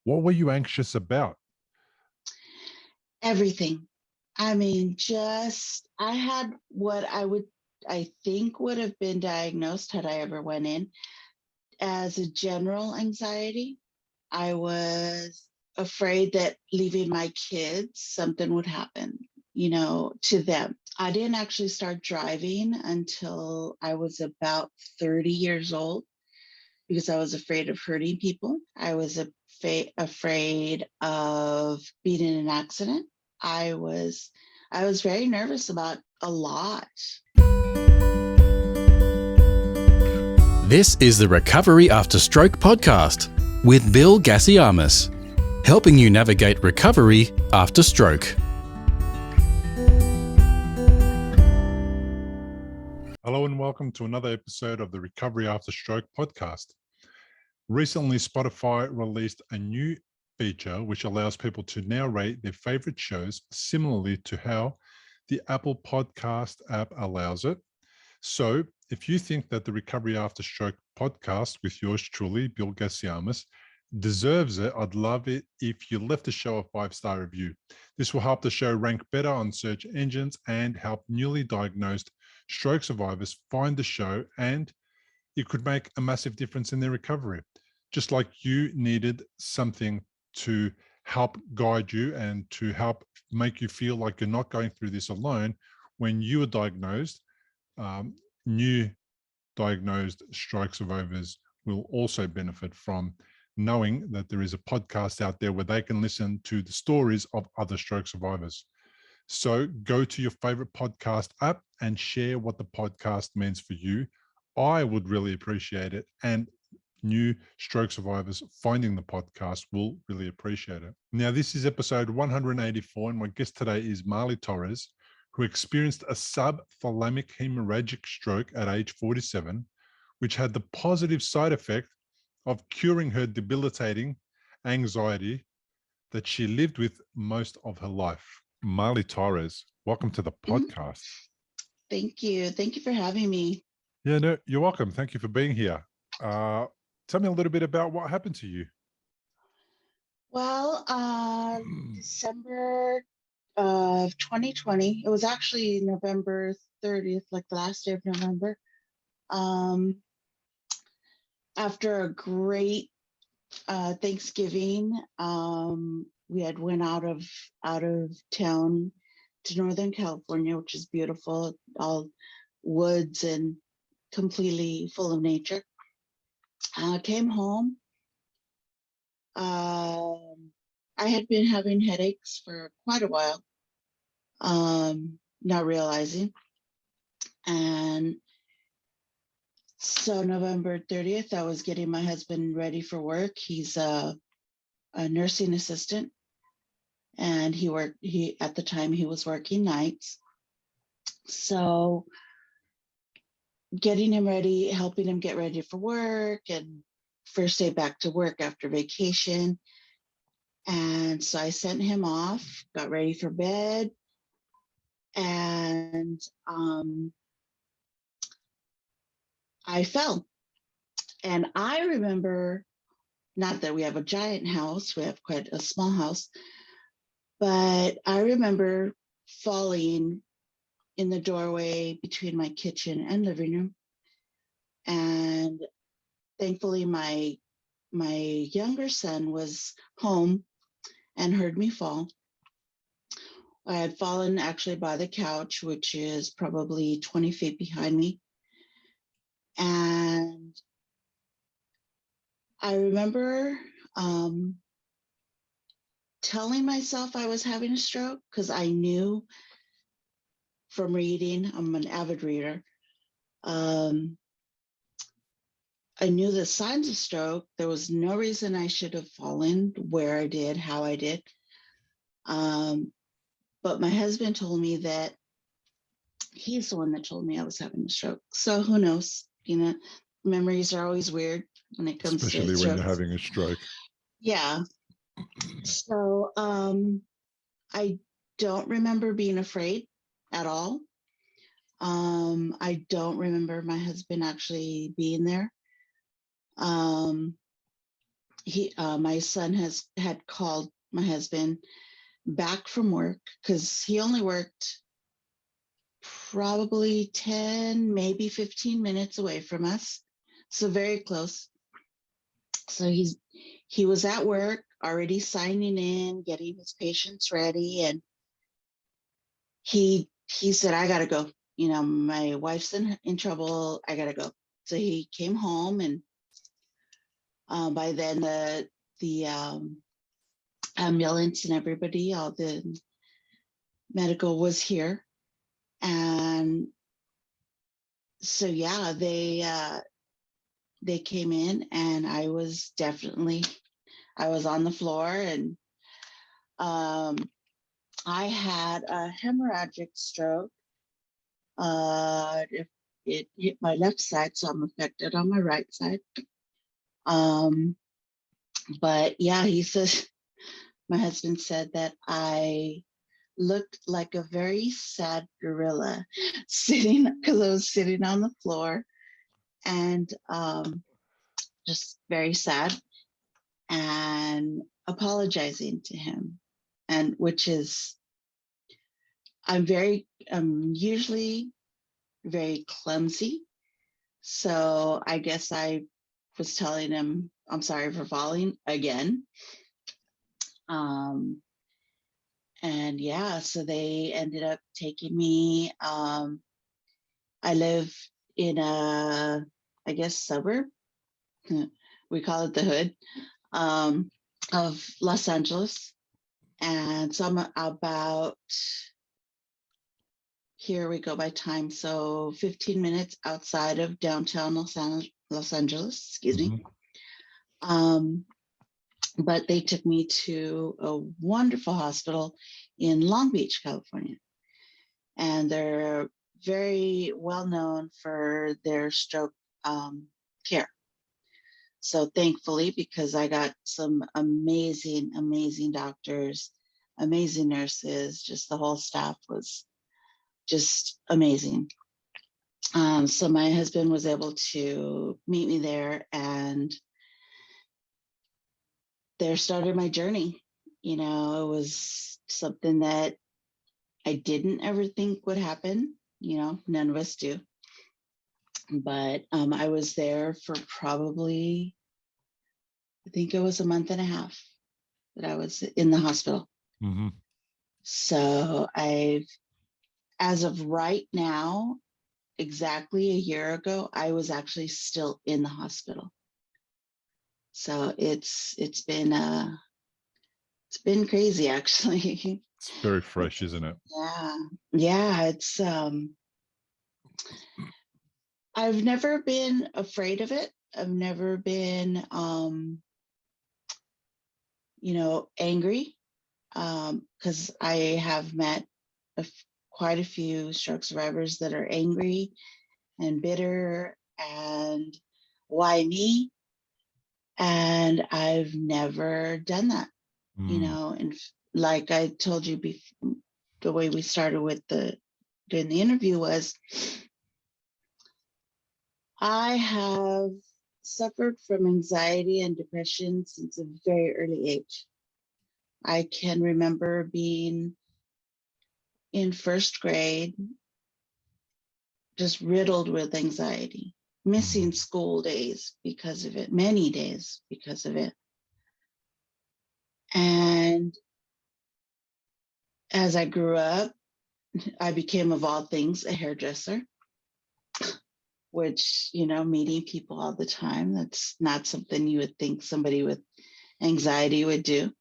What were you anxious about? Everything. I mean, I had what I think would have been diagnosed had I ever went in as a general anxiety. I was afraid that leaving my kids, something would happen, to them. I didn't actually start driving until I was about 30 years old because I was afraid of hurting people. I was afraid of being in an accident. I was very nervous about a lot. This is the Recovery After Stroke podcast with Bill Gassiamis, helping you navigate recovery after stroke. Hello and welcome to another episode of the Recovery After Stroke podcast. Recently, Spotify released a new feature which allows people to now rate their favorite shows similarly to how the Apple Podcast app allows it. So if you think that the Recovery After Stroke podcast with yours truly, Bill Gassiamis, deserves it, I'd love it if you left the show a 5-star review. This will help the show rank better on search engines and help newly diagnosed stroke survivors find the show, and it could make a massive difference in their recovery. Just like you needed something to help guide you and to help make you feel like you're not going through this alone when you were diagnosed, new diagnosed stroke survivors will also benefit from knowing that there is a podcast out there where they can listen to the stories of other stroke survivors. So go to your favorite podcast app and share what the podcast means for you. I would really appreciate it. And new stroke survivors finding the podcast will really appreciate it. Now, this is episode 184, and my guest today is Torres, who experienced a sub-thalamic hemorrhagic stroke at age 47, which had the positive side effect of curing her debilitating anxiety that she lived with most of her life. Marley Torres, welcome to the podcast. Thank you. Thank you for having me. Yeah, no, you're welcome. Thank you for being here. Tell me a little bit about what happened to you. Well, December of 2020, it was actually November 30th, like the last day of November. After a great Thanksgiving, we had went out of town to Northern California, which is beautiful, all woods and completely full of nature. Came home. I had been having headaches for quite a while, not realizing. And so November 30th, I was getting my husband ready for work. He's a nursing assistant, and at the time he was working nights. So getting him ready, helping him get ready for work, and first day back to work after vacation. And so I sent him off, got ready for bed, and I fell. And I remember, not that we have a giant house, we have quite a small house, but I remember falling in the doorway between my kitchen and living room. And thankfully, my younger son was home and heard me fall. I had fallen actually by the couch, which is probably 20 feet behind me. And I remember telling myself I was having a stroke because I knew from reading, I'm an avid reader, I knew the signs of stroke. There was no reason I should have fallen where I did, how I did. But my husband told me that he's the one that told me I was having a stroke. So who knows? Memories are always weird when it comes especially to when strokes. you're having a stroke. Yeah. So I don't remember being afraid at all. I don't remember my husband actually being there. my son had called my husband back from work because he only worked probably 10, maybe 15 minutes away from us. So very close. So he was at work already signing in, getting his patients ready. And he said, I gotta go. My wife's in trouble. I gotta go. So he came home, and by then the ambulance and everybody, all the medical was here. And so, yeah, they came in, and I was on the floor, and I had a hemorrhagic stroke. It hit my left side, so I'm affected on my right side. But yeah, my husband said that I looked like a very sad gorilla because I was sitting on the floor, and just very sad, and apologizing to him, and which is, I'm usually very clumsy. So I guess I was telling him, I'm sorry for falling again. And yeah, so they ended up taking me. I live in I guess, suburb. We call it the hood, of Los Angeles. And so I'm about, here we go by time, so 15 minutes outside of downtown Los Angeles, excuse me. But they took me to a wonderful hospital in Long Beach, California. And they're very well known for their stroke care. So thankfully, because I got some amazing, amazing doctors, amazing nurses, just the whole staff was just amazing. So my husband was able to meet me there, and there started my journey. It was something that I didn't ever think would happen. None of us do. But I was there for probably, I think it was a month and a half that I was in the hospital. Mm-hmm. So as of right now, exactly a year ago, I was actually still in the hospital. So it's been crazy, actually. It's very fresh, isn't it? Yeah. It's I've never been afraid of it. I've never been angry, because I have met quite a few stroke survivors that are angry and bitter and why me? And I've never done that, and like I told you before, the way we started doing the interview was, I have suffered from anxiety and depression since a very early age. I can remember being in first grade, just riddled with anxiety, missing school days because of it, many days because of it. And as I grew up, I became, of all things, a hairdresser, which, meeting people all the time, that's not something you would think somebody with anxiety would do.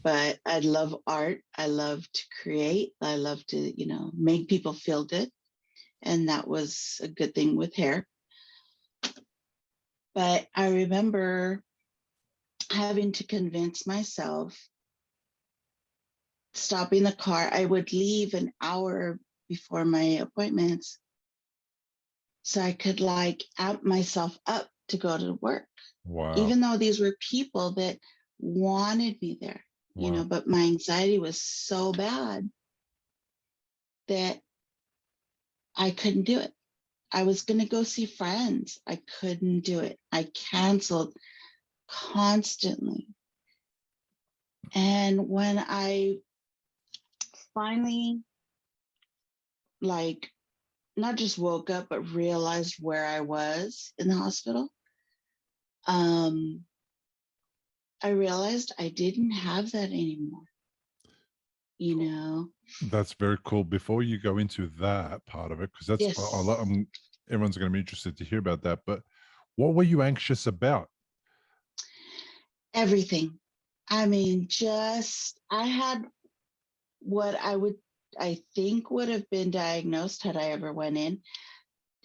But I love art. I love to create. I love to, make people feel good. And that was a good thing with hair. But I remember having to convince myself, stopping the car. I would leave an hour before my appointments so I could amp myself up to go to work. Wow. Even though these were people that wanted me there, but my anxiety was so bad that I couldn't do it. I was going to go see friends. I couldn't do it. I canceled constantly. And when I finally, like, not just woke up, but realized where I was in the hospital, I realized I didn't have that anymore. You know? That's very cool. Before you go into that part of it, because that's a Yes. lot, everyone's going to be interested to hear about that. But what were you anxious about? Everything. I mean, I had what I think would have been diagnosed had I ever went in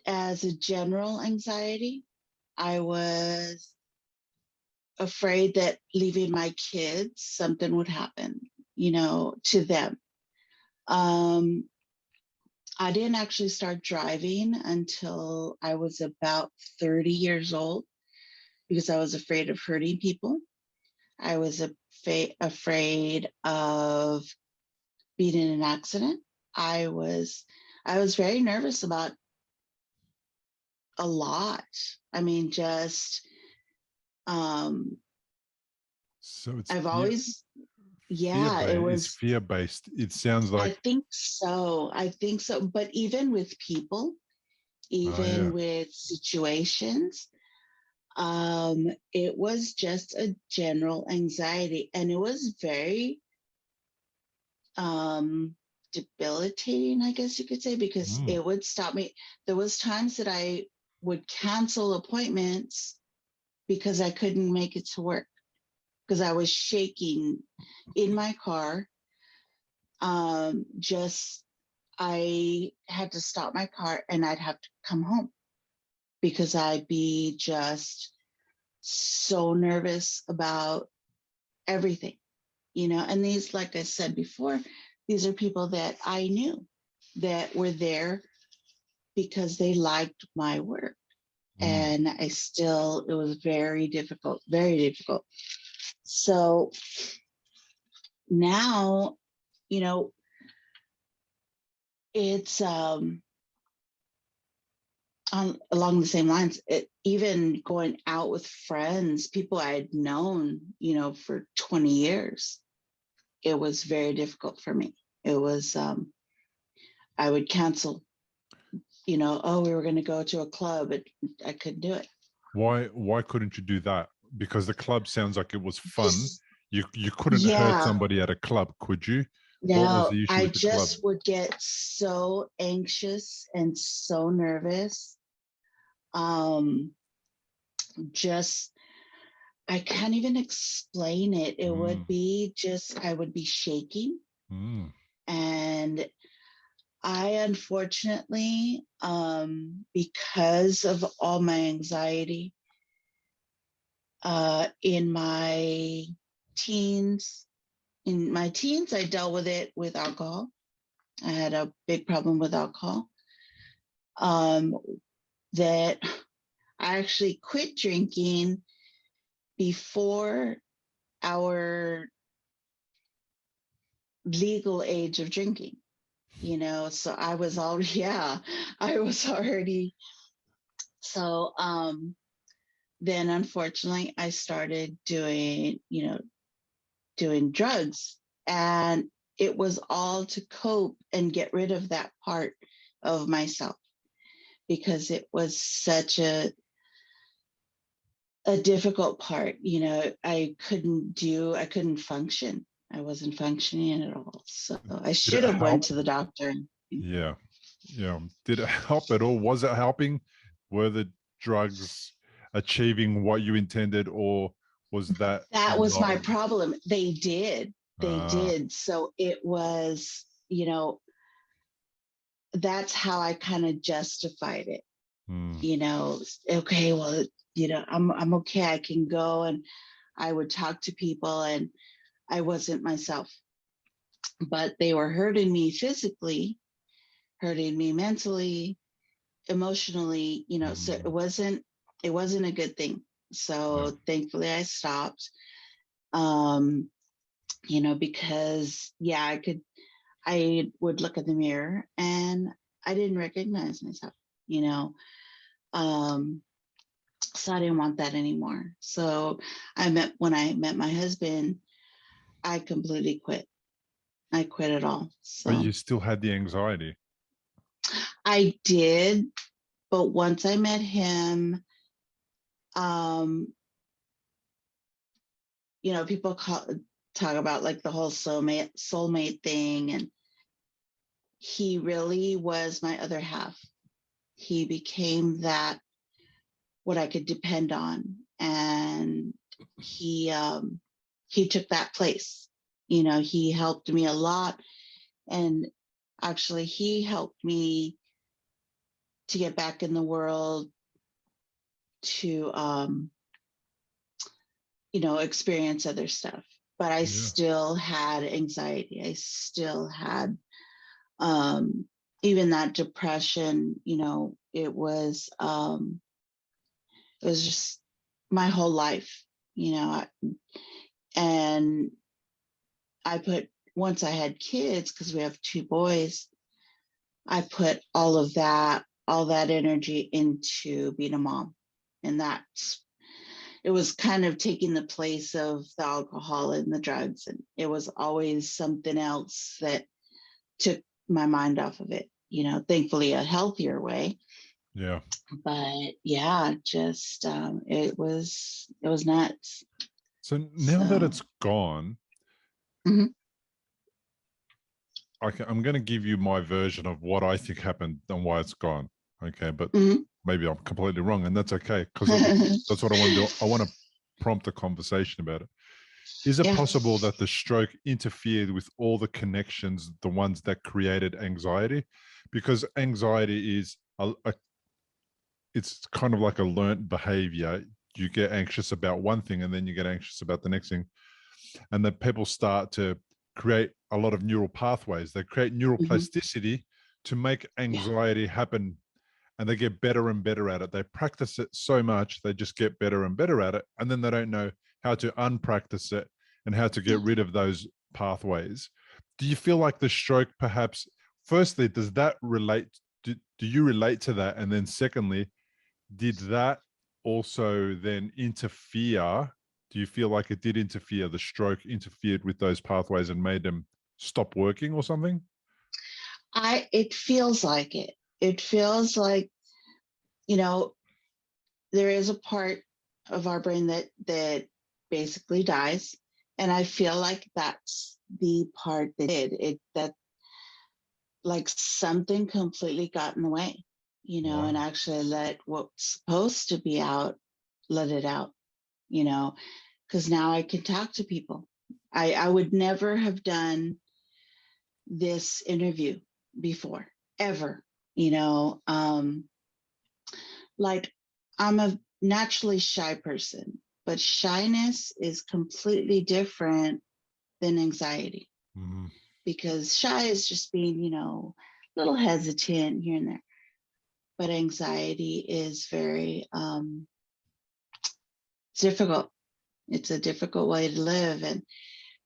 as a general anxiety. I was afraid that leaving my kids, something would happen, to them. I didn't actually start driving until I was about 30 years old because I was afraid of hurting people. I was afraid of being in an accident. I was very nervous about a lot. I mean, just So it's I've always, fear yeah, it based. It's was. fear based. It sounds I like, think so. I think so. But even with people, yeah. even with situations, it was just a general anxiety, and it was very debilitating, I guess you could say, because Mm. it would stop me. There was times that I would cancel appointments because I couldn't make it to work because I was shaking in my car. Just I had to stop my car and I'd have to come home because I'd be just so nervous about everything, And these, like I said before, these are people that I knew that were there because they liked my work. Mm. And it was very difficult, very difficult. So now, it's along the same lines. Even going out with friends, people I had known, for 20 years, it was very difficult for me. It was, I would cancel, oh, we were going to go to a club, but I couldn't do it. Why couldn't you do that? Because the club sounds like it was fun. You couldn't hurt Yeah. somebody at a club, could you? What was No, the issue I with the club? just would get so anxious and so nervous. Just I can't even explain it. It would be just I would be shaking. Mm. And I unfortunately, because of all my anxiety, in my teens, I dealt with it with alcohol. I had a big problem with alcohol. That I actually quit drinking before our legal age of drinking, so I was already, yeah, I was already, so, then unfortunately I started doing drugs, and it was all to cope and get rid of that part of myself because it was such a difficult part. I couldn't function. I wasn't functioning at all. So I Did should it have went help? to the doctor. Yeah. Yeah. Did it help at all? Was it helping? Were the drugs achieving what you intended, or was that That was not? my problem. They did. They Ah. did. So it was, that's how I kind of justified it. Mm. Okay, well, I'm okay. I can go, and I would talk to people, and I wasn't myself. But they were hurting me physically, hurting me mentally, emotionally, so it wasn't a good thing. Yeah. So thankfully I stopped. Because yeah, I would look in the mirror and I didn't recognize myself, you know. Um So I didn't want that anymore. So when I met my husband, I completely quit. I quit it all. But So you still had the anxiety. I did, but once I met him, um, people talk about like the whole soulmate thing, and he really was my other half. He became that what I could depend on, and he took that place. He helped me a lot, and actually, he helped me to get back in the world to experience other stuff. But I Yeah. still had anxiety. I still had even that depression. It was just my whole life, and once I had kids, because we have two boys, I put all that energy into being a mom. And it was kind of taking the place of the alcohol and the drugs. And it was always something else that took my mind off of it, thankfully a healthier way. Yeah. But yeah, just it was nuts. So now that So it's gone, mhm, I'm going to give you my version of what I think happened and why it's gone. Okay, but mhm. maybe I'm completely wrong, and that's okay, because that's what I want to do. I want to prompt a conversation about it. Is it Yeah. possible that the stroke interfered with all the connections, the ones that created anxiety? Because anxiety is it's kind of like a learnt behavior. You get anxious about one thing, and then you get anxious about the next thing, and then people start to create a lot of neural pathways. They create neuroplasticity to make anxiety happen, and they get better and better at it. They practice it so much, they just get better and better at it, and then they don't know how to unpractice it and how to get rid of those pathways. Do you feel like the stroke, perhaps, firstly, does that relate? Do you relate to that? And then secondly, did that also then interfere? Do you feel like it did interfere? The stroke interfered with those pathways and made them stop working or something? It feels like it. It feels like, there is a part of our brain that basically dies. And I feel like that's the part that that like something completely got in the way, Wow. and actually let what's supposed to be out, let it out, because now I can talk to people. I would never have done this interview before, ever, like I'm a naturally shy person, but shyness is completely different than anxiety, Mhm. because shy is just being, a little hesitant here and there. But anxiety is very it's difficult. It's a difficult way to live. And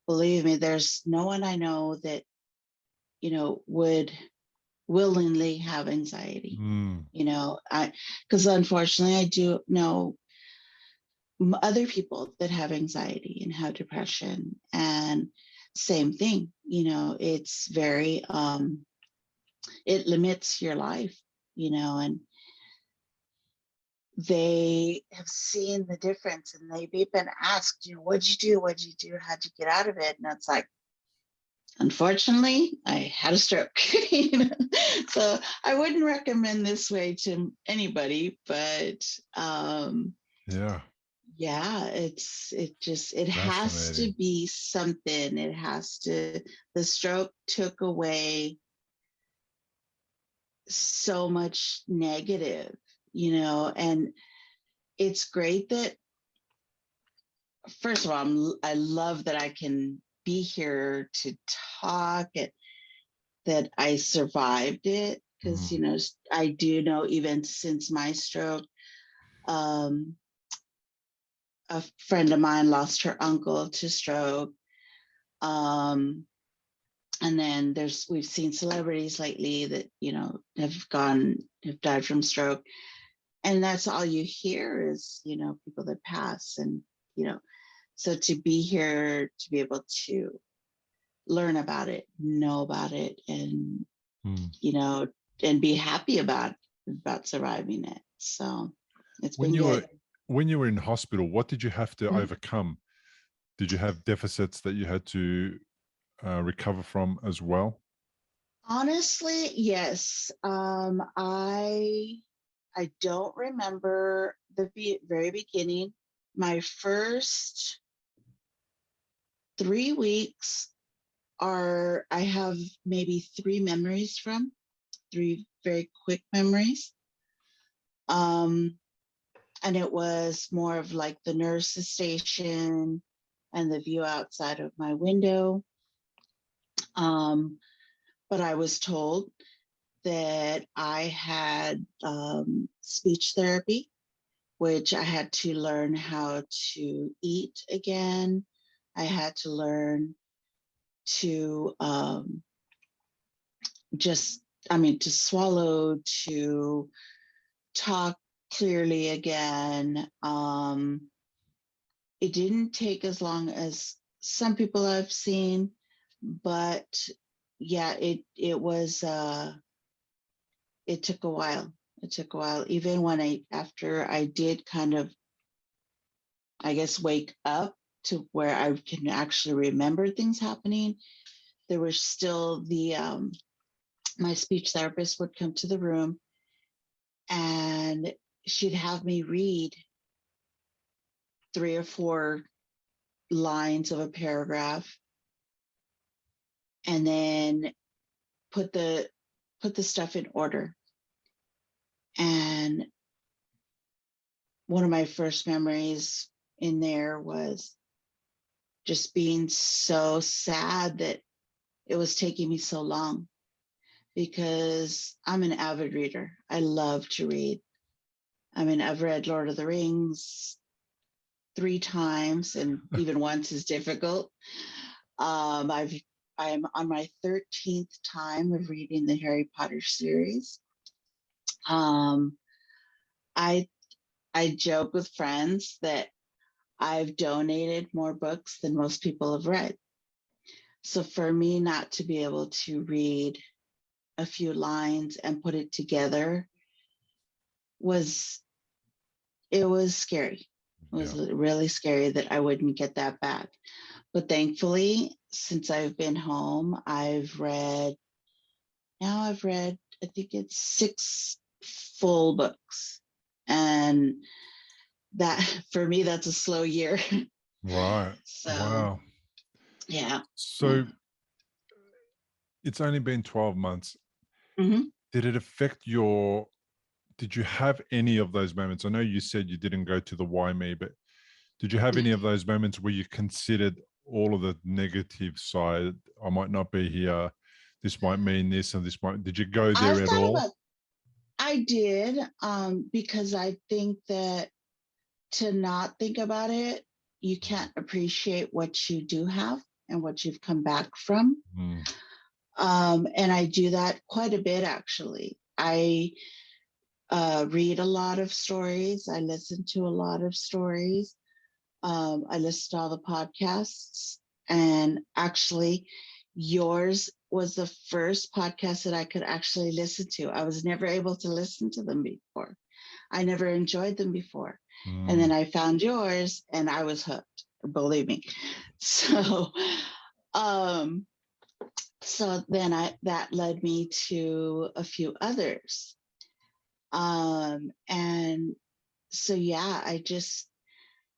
believe me, there's no one I know that, would willingly have anxiety. Mm. Because unfortunately I do know other people that have anxiety and have depression, and same thing, it's very it limits your life, and they have seen the difference, and they've been asked, what'd you do, how'd you get out of it? And it's like, unfortunately, I had a stroke. So I wouldn't recommend this way to anybody, but Yeah. yeah, it has to Fascinating. be something. The stroke took away so much negative, and it's great that, first of all, I love that I can be here to talk, and that I survived it, because, Mhm. I do know, even since my stroke, um, a friend of mine lost her uncle to stroke. Um, and then we've seen celebrities lately that, have died from stroke. and that's all you hear is, people that pass. And, so to be here, to be able to learn about it, know about it, and, and be happy about surviving it. So it's When been you good. were in hospital, what did you have to overcome? Did you have deficits that you had to recover from as well? Honestly, yes. I don't remember the very beginning. My first 3 weeks I have maybe 3 very quick memories. And it was more of like the nurse's station and the view outside of my window. But I was told that I had speech therapy, which I had to learn how to eat again. I had to learn to to swallow, to talk clearly again. It didn't take as long as some people I've seen, but yeah, it was, it took a while. It took a while, even when after I did kind of, I guess, wake up to where I can actually remember things happening. There was still my speech therapist would come to the room and she'd have me read 3 or 4 lines of a paragraph and then put the stuff in order. And one of my first memories in there was just being so sad that it was taking me so long, because I'm an avid reader. I love to read. I mean, I've read Lord of the Rings 3 times, and even once is difficult. I'm on my 13th time of reading the Harry Potter series. I joke with friends that I've donated more books than most people have read. So for me not to be able to read a few lines and put it together was scary. It was really scary that I wouldn't get that back. But thankfully, since I've been home, I've read, I think it's 6 full books. And that, for me, that's a slow year. Right. So, wow. Yeah. So it's only been 12 months. Mm-hmm. Did it affect did you have any of those moments? I know you said you didn't go to the why me, but did you have any of those moments where you considered all of the negative side? I might not be here. This might mean this and this might. Did you go there at all? I did, because I think that to not think about it, you can't appreciate what you do have and what you've come back from. And I do that quite a bit, actually. I read a lot of stories. I listen to a lot of stories. I listen to all the podcasts. And actually, yours was the first podcast that I could actually listen to. I was never able to listen to them before. I never enjoyed them before. And then I found yours and I was hooked, believe me. So, so then that led me to a few others. And so, yeah,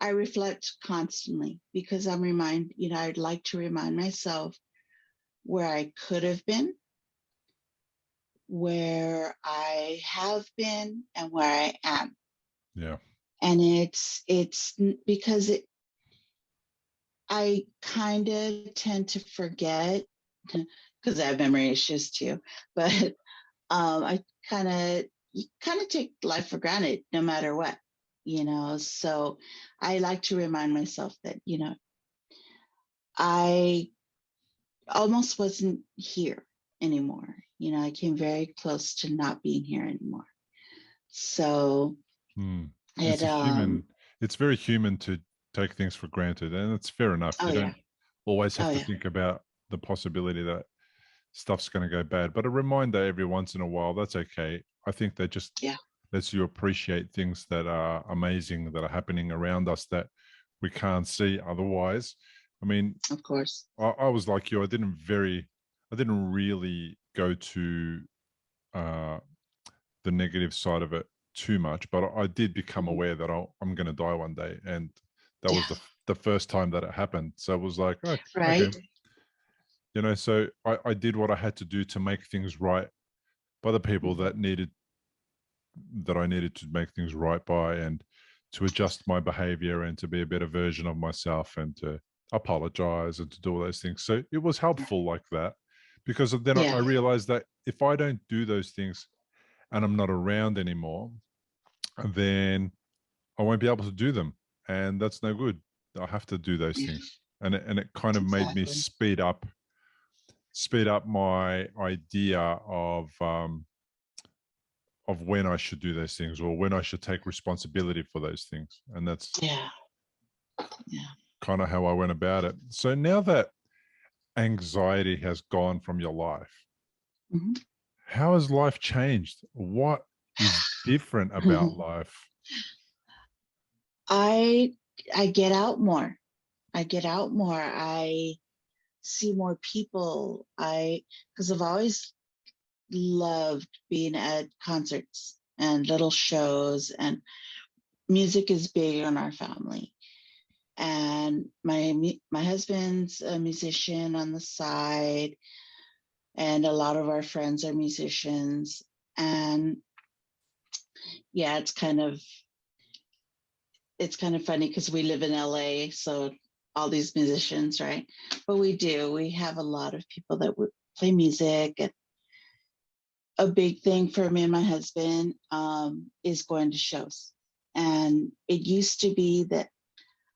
I reflect constantly, because I'd like to remind myself where I could have been, where I have been, and where I am. Yeah. And it's because I kind of tend to forget, because I have memory issues too, but I kind of take life for granted no matter what, so I like to remind myself that, I almost wasn't here anymore. I came very close to not being here anymore. So Hmm. It It's very human to take things for granted, and it's fair enough. oh You yeah, don't always have oh to yeah, think about the possibility that stuff's going to go bad, but a reminder every once in a while, that's okay. I think that just yeah, lets you appreciate things that are amazing, that are happening around us that we can't see otherwise. I mean, of course. I was like you. I didn't really go to uh, the negative side of it too much, but I did become Mhm. aware that I'm going to die one day, and that Yeah, was the first time that it happened. So it was like, oh, okay, right. so I did what I had to do to make things right by the people Mhm. that I needed to make things right by, and to adjust my behavior and to be a better version of myself and to apologize and to do all those things. So it was helpful like that, because then I Yeah, realized that if I don't do those things and I'm not around anymore, then I won't be able to do them. And that's no good. I have to do those yeah, things. And it kind of made me exactly. speed up my idea of when I should do those things or when I should take responsibility for those things. And that's Yeah, yeah. kind of how I went about it. So now that anxiety has gone from your life, Mhm. how has life changed? What is different about life? I I get out more. I get out more. I see more people. Because I've always loved being at concerts and little shows, and music is big in our family. And my husband's a musician on the side, and a lot of our friends are musicians. And yeah, it's kind of funny because we live in LA, so all these musicians, right? But we have a lot of people that would play music. And a big thing for me and my husband is going to shows. And it used to be that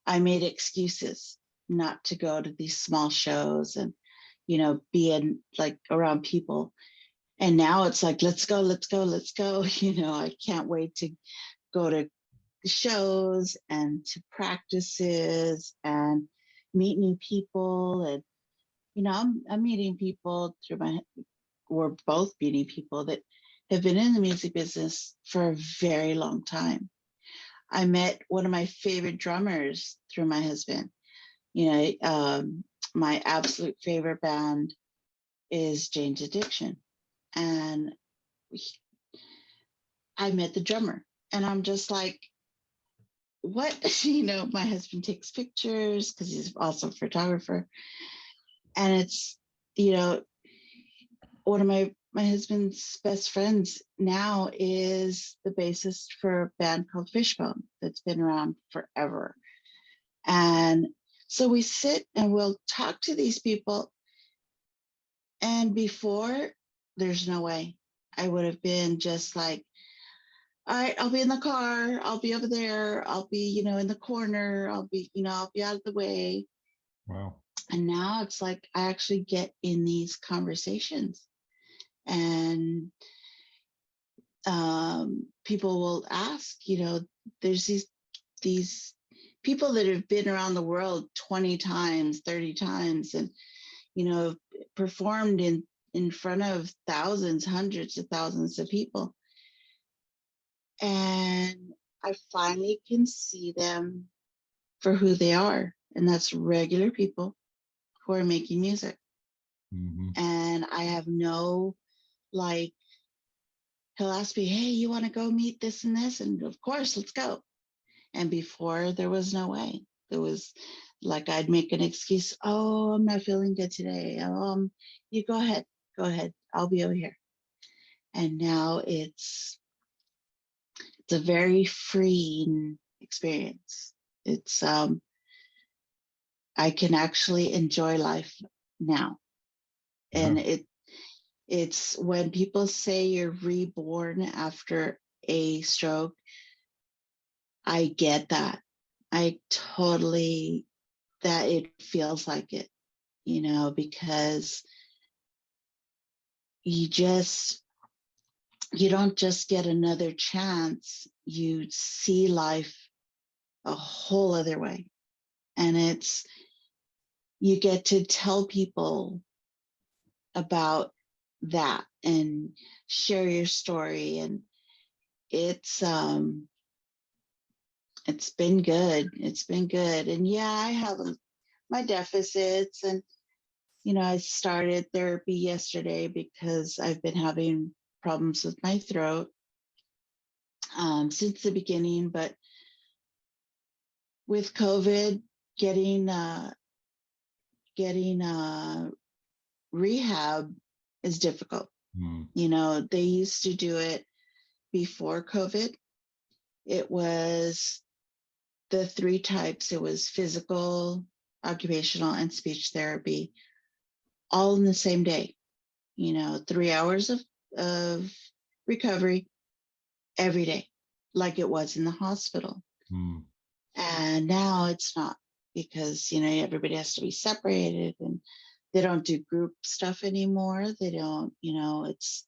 I made excuses not to go to these small shows and, be in like around people. And now it's like, let's go, let's go, let's go. I can't wait to go to shows and to practices and meet new people. And, I'm meeting people we're both meeting people that have been in the music business for a very long time. I met one of my favorite drummers through my husband. You know, my absolute favorite band is Jane's Addiction. And I met the drummer, and I'm just like, what? My husband takes pictures because he's also a photographer. And it's, you know, one of my husband's best friends now is the bassist for a band called Fishbone that's been around forever. And so we sit and we'll talk to these people. And before, there's no way I would have been just like, all right, I'll be in the car, I'll be over there, I'll be, in the corner, I'll be out of the way. Wow. And now it's like I actually get in these conversations, and people will ask, there's these people that have been around the world 20 times, 30 times, and performed in front of thousands, hundreds of thousands of people. And I finally can see them for who they are. And that's regular people who are making music. Mm-hmm. And I have no, like, he'll ask me, hey, you want to go meet this and this? And of course, let's go. And before, there was no way. There was like, I'd make an excuse. Oh, I'm not feeling good today. You go ahead. Go ahead. I'll be over here. And now it's a very freeing experience. It's I can actually enjoy life now. Yeah. And it's when people say you're reborn after a stroke, I get that. I totally, that it feels like it, because you just, you don't just get another chance, you see life a whole other way. And you get to tell people about that and share your story. And it's been good. It's been good. And yeah, I have my deficits, and I started therapy yesterday because I've been having problems with my throat since the beginning. But with COVID, getting rehab is difficult. They used to do it before COVID. It was the 3 types. It was physical, occupational, and speech therapy, all in the same day. 3 hours of recovery every day, like it was in the hospital. And now it's not, because everybody has to be separated, and they don't do group stuff anymore. They don't, it's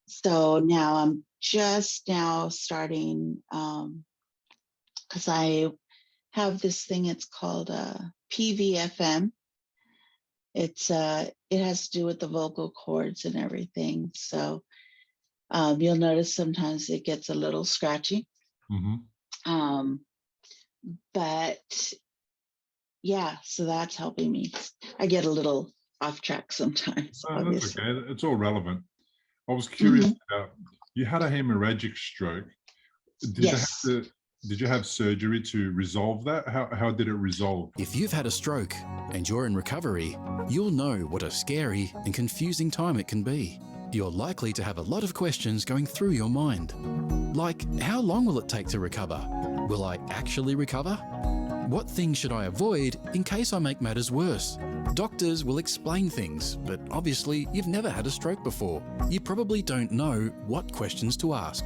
so now I'm just now starting, because I have this thing, it's called PVFM. It has to do with the vocal cords and everything. So you'll notice sometimes it gets a little scratchy. But yeah, so that's helping me. I get a little off track sometimes. That's okay. It's all relevant. I was curious about, you had a hemorrhagic stroke. Did you have surgery to resolve that? How did it resolve? If you've had a stroke and you're in recovery, you'll know what a scary and confusing time it can be. You're likely to have a lot of questions going through your mind. Like, how long will it take to recover? Will I actually recover? What things should I avoid in case I make matters worse? Doctors will explain things, but obviously you've never had a stroke before. You probably don't know what questions to ask.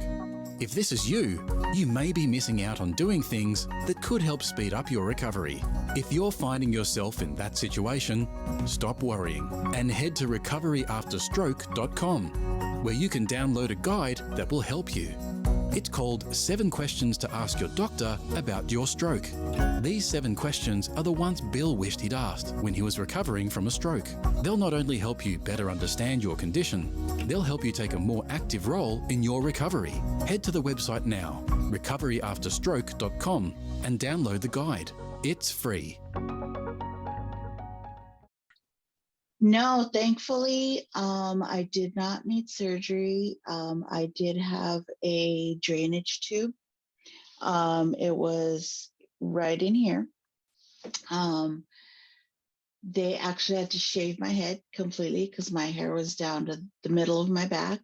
If this is you, you may be missing out on doing things that could help speed up your recovery. If you're finding yourself in that situation, stop worrying and head to recoveryafterstroke.com, where you can download a guide that will help you. It's called 7 Questions to Ask Your Doctor About Your Stroke. These 7 questions are the ones Bill wished he'd asked when he was recovering from a stroke. They'll not only help you better understand your condition, they'll help you take a more active role in your recovery. Head to the website now, recoveryafterstroke.com, and download the guide. It's free. No, thankfully, I did not need surgery. I did have a drainage tube. It was right in here. They actually had to shave my head completely because my hair was down to the middle of my back,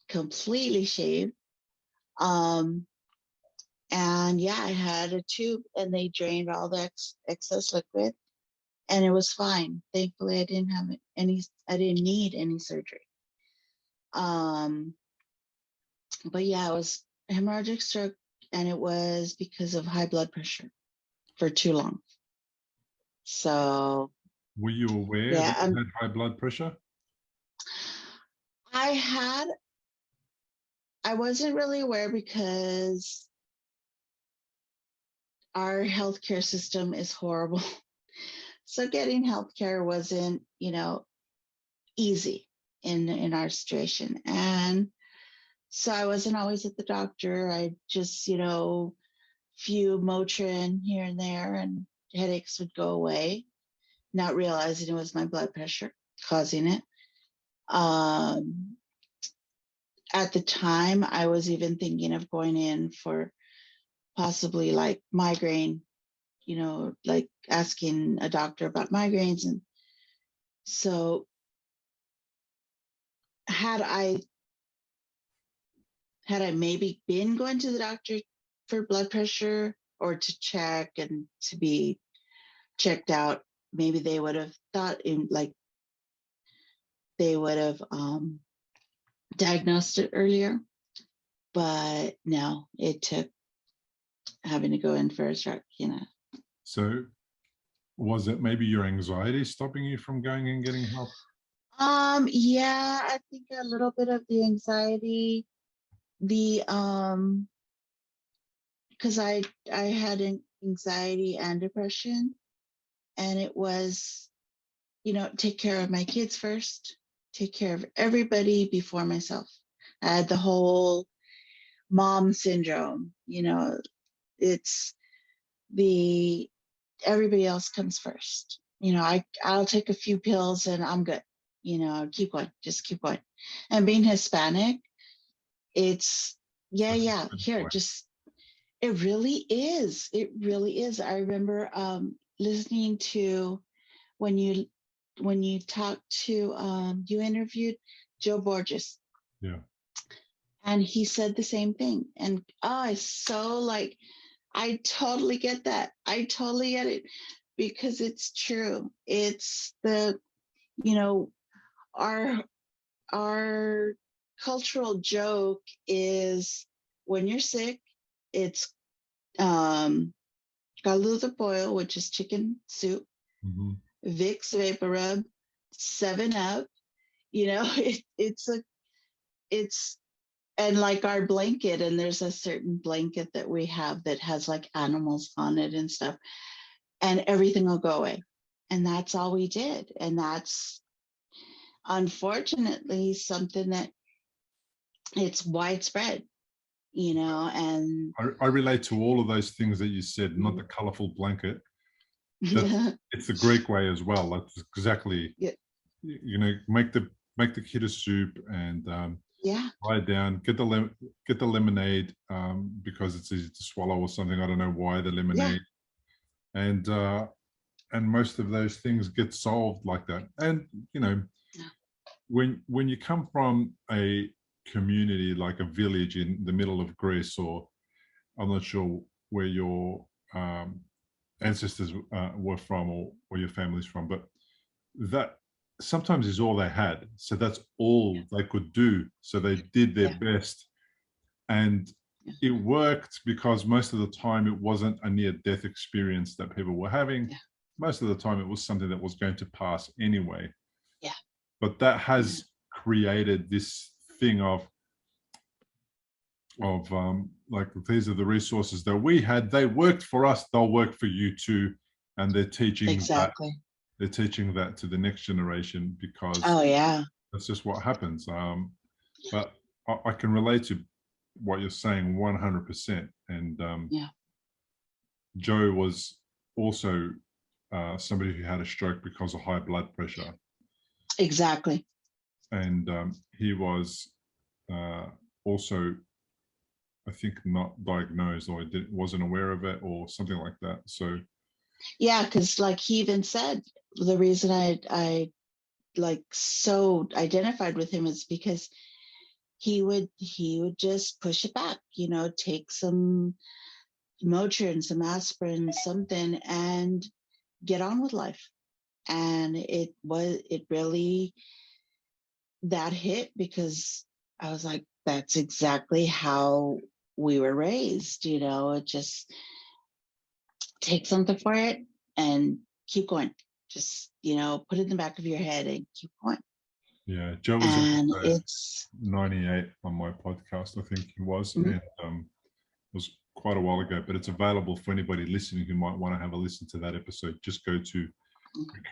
completely shaved. And yeah, I had a tube, and they drained all the excess liquid. And it was fine. Thankfully, I didn't need any surgery. But yeah, it was hemorrhagic stroke, and it was because of high blood pressure for too long. So. Were you aware that you had high blood pressure? I wasn't really aware because our healthcare system is horrible. So getting healthcare wasn't, easy in our situation. And so I wasn't always at the doctor. I just, few Motrin here and there, and headaches would go away, not realizing it was my blood pressure causing it. At the time, I was even thinking of going in for possibly like migraine, like asking a doctor about migraines. And so had I maybe been going to the doctor for blood pressure or to check and to be checked out, maybe they would have diagnosed it earlier. But no, it took having to go in for a stroke, So was it maybe your anxiety stopping you from going and getting help? Yeah, I think a little bit of the anxiety, the because I had anxiety and depression, and it was, take care of my kids first, take care of everybody before myself. I had the whole mom syndrome, it's the everybody else comes first. I'll take a few pills and I'm good. Keep going, just keep going. And being Hispanic, it's yeah, here, just it really is. It really is. I remember listening to when you talked to you interviewed Joe Borges. Yeah. And he said the same thing. And I so like I totally get that. I totally get it because it's true. It's the, our our cultural joke is when you're sick, it's caldo de pollo, which is chicken soup, Mm-hmm. Vicks Vapor Rub, 7-Up. It's and like our blanket, and there's a certain blanket that we have that has like animals on it and stuff, and everything will go away. And that's all we did. And that's unfortunately something that it's widespread, and I relate to all of those things that you said, not the colorful blanket. It's the Greek way as well. That's exactly, yeah. Make the kid a soup and Yeah. lie down, get the lemonade because it's easy to swallow or something. I don't know why the lemonade. Yeah. And most of those things get solved like that. And when you come from a community like a village in the middle of Greece, or I'm not sure where your ancestors were from, or your family's from, but that sometimes is all they had. So that's all they could do. So they did their best. And it worked because most of the time it wasn't a near-death experience that people were having. Yeah. Most of the time it was something that was going to pass anyway. Yeah. But that has created this thing of like, these are the resources that we had. They worked for us. They'll work for you too. And they're teaching exactly. They're teaching that to the next generation because that's just what happens. But I can relate to what you're saying 100%. And Joe was also somebody who had a stroke because of high blood pressure. Exactly. And he was also, I think, not diagnosed, or wasn't aware of it or something like that. So yeah, because like he even said, the reason I like so identified with him is because he would just push it back, take some Motrin, some aspirin, something, and get on with life. And it really, that hit, because I was like, that's exactly how we were raised, it just take something for it and keep going. Just, put it in the back of your head and keep going. Yeah, Joe was and it's 98 on my podcast, I think he was, and it was quite a while ago, but it's available for anybody listening who might want to have a listen to that episode. Just go to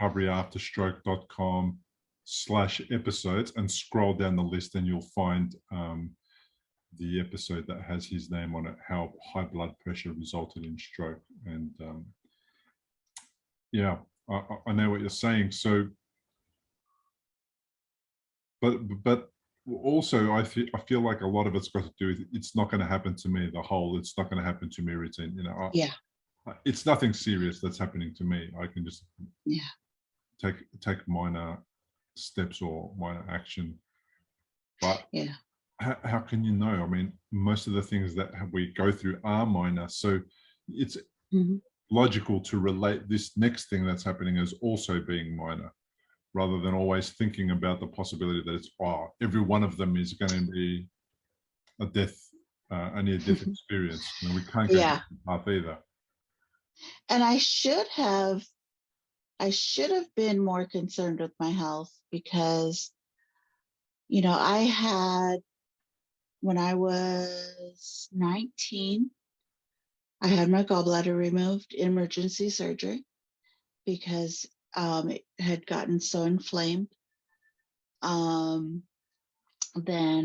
recoveryafterstroke.com/episodes and scroll down the list, and you'll find the episode that has his name on it, how high blood pressure resulted in stroke. And yeah, I know what you're saying. So but also I feel like a lot of it's got to do with, it's not going to happen to me, it's not going to happen to me routine, it's nothing serious that's happening to me. I can just take minor steps or minor action. But how can you know? I mean, most of the things that we go through are minor, so it's logical to relate this next thing that's happening as also being minor, rather than always thinking about the possibility that it's, every one of them is going to be a near-death experience. And we can't go down that path either. And I I should have been more concerned with my health because, I had, when I was 19, I had my gallbladder removed, emergency surgery, because it had gotten so inflamed. Then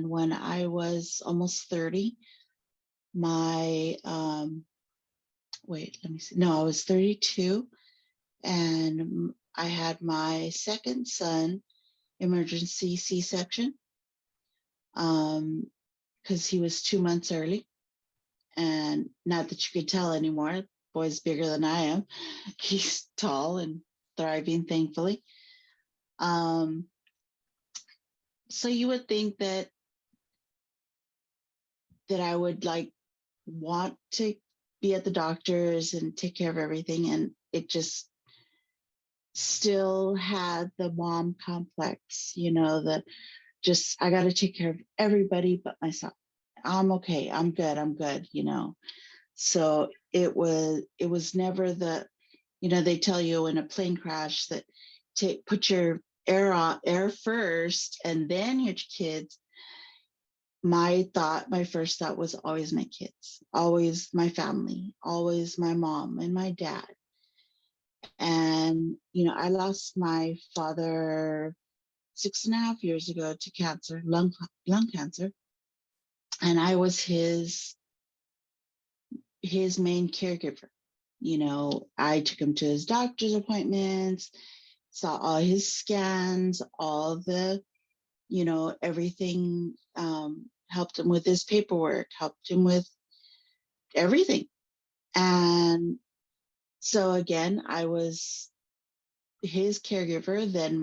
when I was almost 30, my, wait, let me see. No, I was 32, and I had my second son, emergency C-section, because he was 2 months early. And not that you could tell anymore, boy's bigger than I am. He's tall and thriving, thankfully. So you would think that I would like want to be at the doctor's and take care of everything, and it just still had the mom complex, the just, I got to take care of everybody but myself. I'm okay, I'm good, So it was never the, they tell you in a plane crash that put your air first and then your kids. My first thought was always my kids, always my family, always my mom and my dad. And, I lost my father 6.5 years ago to cancer, lung cancer. And I was his main caregiver. I took him to his doctor's appointments, saw all his scans, all the, everything, helped him with his paperwork, helped him with everything. And so again, I was his caregiver. Then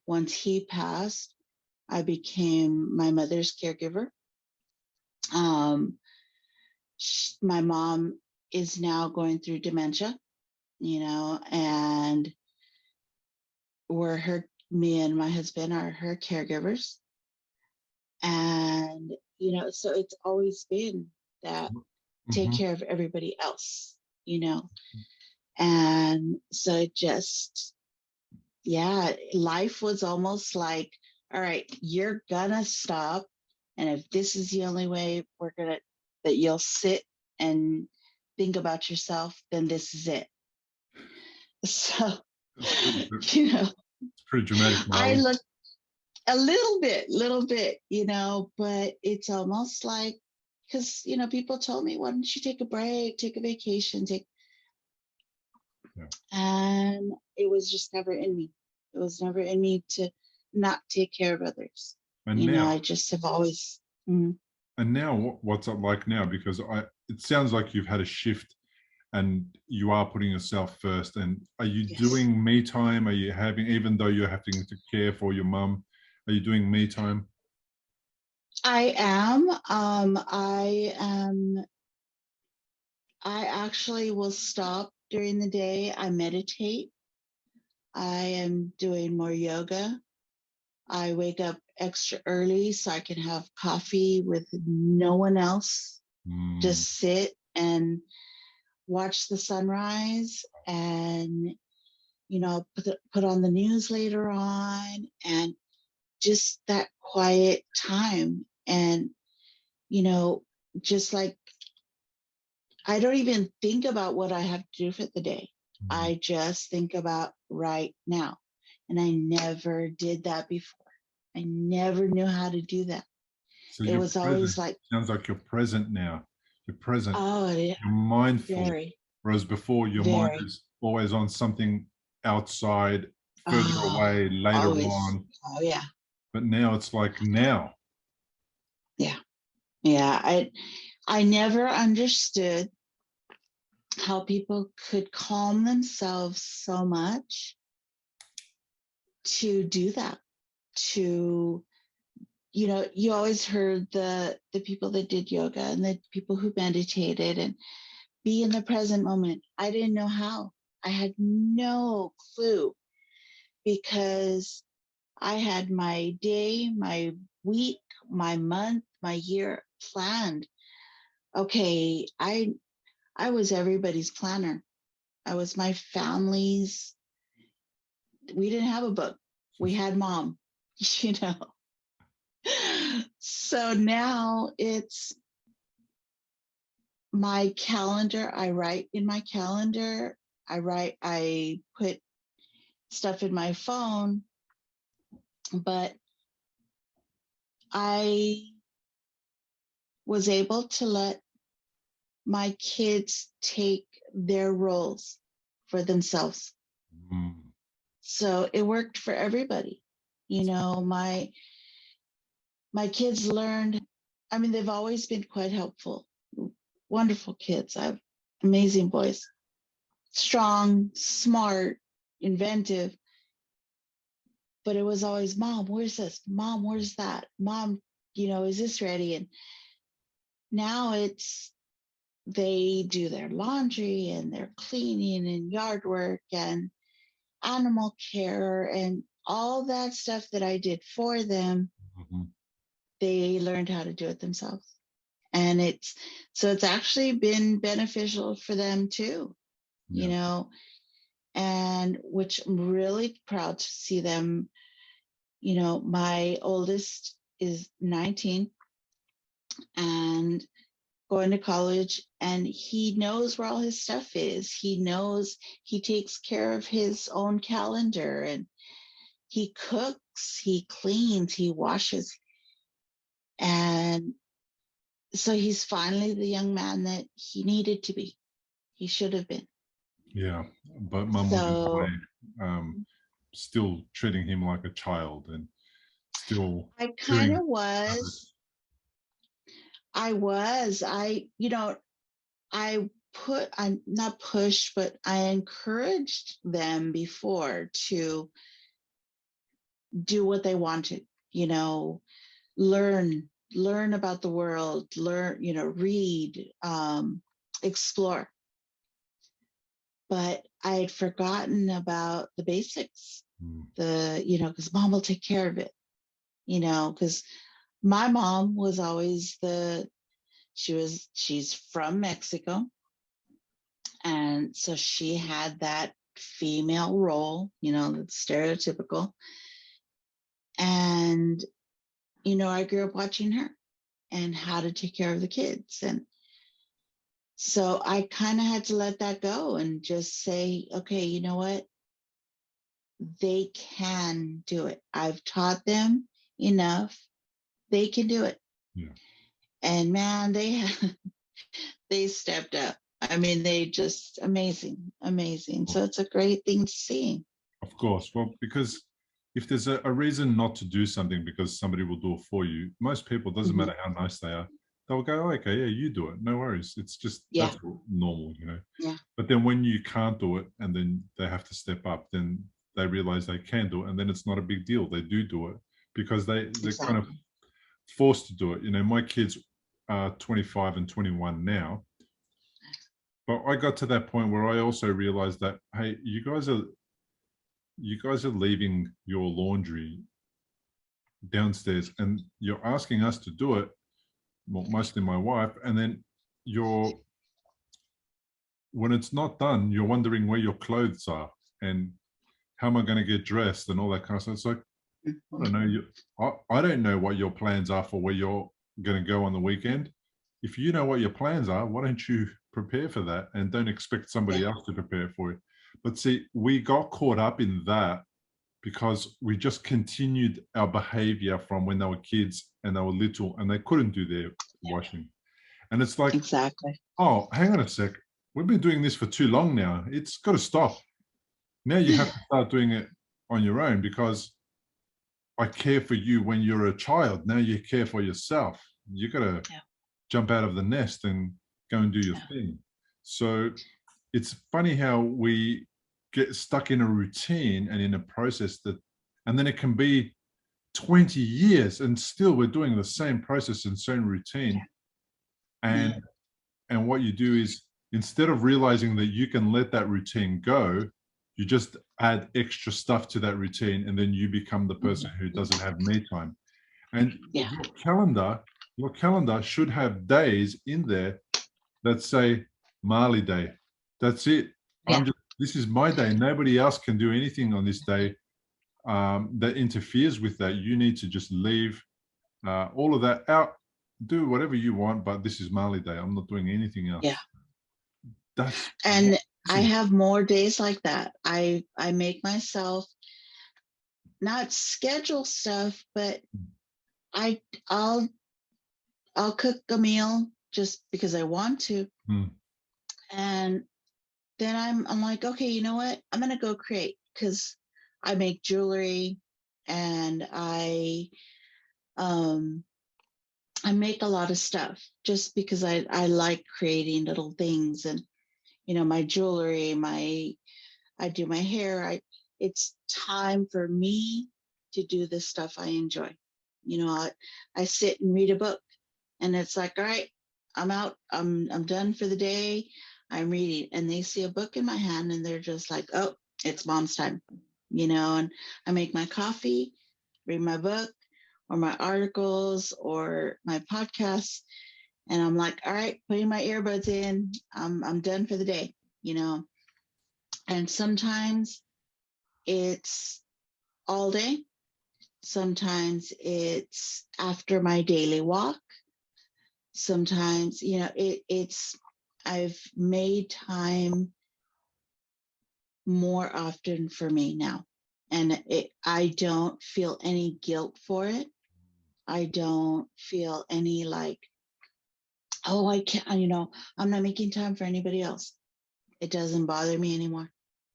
once he passed, I became my mother's caregiver. My mom is now going through dementia, and me and my husband are her caregivers. And, so it's always been that take care of everybody else, and so it just, life was almost like, all right, you're gonna stop. And if this is the only way that you'll sit and think about yourself, then this is it. So, It's pretty dramatic. I look a little bit, but it's almost like, because, people told me, why don't you take a break, take a vacation, and it was just never in me. It was never in me to not take care of others. And now, I just have always. And now, what's it like now? Because it sounds like you've had a shift and you are putting yourself first. And are you doing me time? Are you even though you're having to care for your mum, are you doing me time? I am. I actually will stop during the day. I meditate. I am doing more yoga. I wake up extra early so I can have coffee with no one else. Just sit and watch the sunrise, and put on the news later on, and just that quiet time. And just like, I don't even think about what I have to do for the day. I just think about right now. And I never did that before. I never knew how to do that. So it was present. Always like, sounds like you're present now. You're present. Oh, yeah. You're mindful. Very. Whereas before, your mind is always on something outside, further away, later on. Oh, yeah. But now it's like now. Yeah. Yeah. I never understood how people could calm themselves so much to do that. You always heard the people that did yoga and the people who meditated and be in the present moment. I didn't know how. I had no clue, because I had my day, my week, my month, my year planned. Okay, I was everybody's planner. I was my family's we didn't have a book. We had mom, you know. So now it's my calendar. I write in my calendar. I put stuff in my phone, but I was able to let my kids take their roles for themselves. Mm. So it worked for everybody. You know, my kids learned, I mean, they've always been quite helpful. Wonderful kids. I have amazing boys. Strong, smart, inventive. But it was always, Mom, where's this? Mom, where's that? Mom, you know, is this ready? And now it's, they do their laundry and their cleaning and yard work and animal care and all that stuff that I did for them. Mm-hmm. They learned how to do it themselves. And it's actually been beneficial for them too, you know, and which I'm really proud to see them. You know, my oldest is 19 and going to college, and he knows where all his stuff is. He knows, he takes care of his own calendar, and he cooks, he cleans, he washes. And so he's finally the young man that he needed to be. He should have been. Yeah, but mum was So still treating him like a child and still. I kind of was. You know, I not pushed, but I encouraged them before to do what they wanted, you know, learn about the world, you know, read, explore. But I had forgotten about the basics, you know, because mom will take care of it, you know, because my mom was always she's from Mexico. And so she had that female role, you know, that's stereotypical. And, you know, I grew up watching her and how to take care of the kids. And so I kind of had to let that go and just say, okay, you know what? They can do it. I've taught them enough. They can do it. Yeah. And man, they stepped up. I mean, they just amazing. So it's a great thing to see. Of course. Well, because if there's a reason not to do something because somebody will do it for you, most people, doesn't matter how nice they are, they'll go, oh, okay, yeah, you do it. No worries. It's just, that's normal, you know? Yeah. But then when you can't do it and then they have to step up, then they realize they can do it. And then it's not a big deal. They do it because they're kind of forced to do it. You know, my kids are 25 and 21 now. But I got to that point where I also realized that, hey, you guys are leaving your laundry downstairs and you're asking us to do it, well, mostly my wife, and then when it's not done, you're wondering where your clothes are and how am I going to get dressed and all that kind of stuff. It's like, I don't know. I don't know what your plans are for where you're going to go on the weekend. If you know what your plans are, why don't you prepare for that and don't expect somebody else to prepare for you? But see, we got caught up in that because we just continued our behavior from when they were kids and they were little and they couldn't do their washing. And it's like, oh, hang on a sec. We've been doing this for too long now. It's got to stop. Now you have to start doing it on your own because I care for you when you're a child. Now you care for yourself. You got to jump out of the nest and go and do your thing. So it's funny how we get stuck in a routine and in a process and then it can be 20 years and still we're doing the same process and same routine. And what you do is, instead of realizing that you can let that routine go, you just add extra stuff to that routine and then you become the person who doesn't have me time. And your calendar should have days in there that say Marley Day. That's it. This is my day. Nobody else can do anything on this day that interferes with that. You need to just leave all of that out, do whatever you want, but this is Marley Day. I'm not doing anything else. Yeah. That's And I have more days like that. I make myself not schedule stuff, but I'll cook a meal just because I want to. And then I'm like, okay, you know what? I'm gonna go create, because I make jewelry and I make a lot of stuff just because I like creating little things. And my jewelry, I do my hair. It's time for me to do the stuff I enjoy. I sit and read a book, and it's like, all right, I'm out. I'm done for the day. I'm reading, and they see a book in my hand, and they're just like, oh, it's mom's time, and I make my coffee, read my book or my articles or my podcasts, and I'm like, all right, putting my earbuds in. I'm done for the day, and sometimes it's all day. Sometimes it's after my daily walk. Sometimes, I've made time more often for me now. And I don't feel any guilt for it. I don't feel any like, oh, I can't, I'm not making time for anybody else. It doesn't bother me anymore.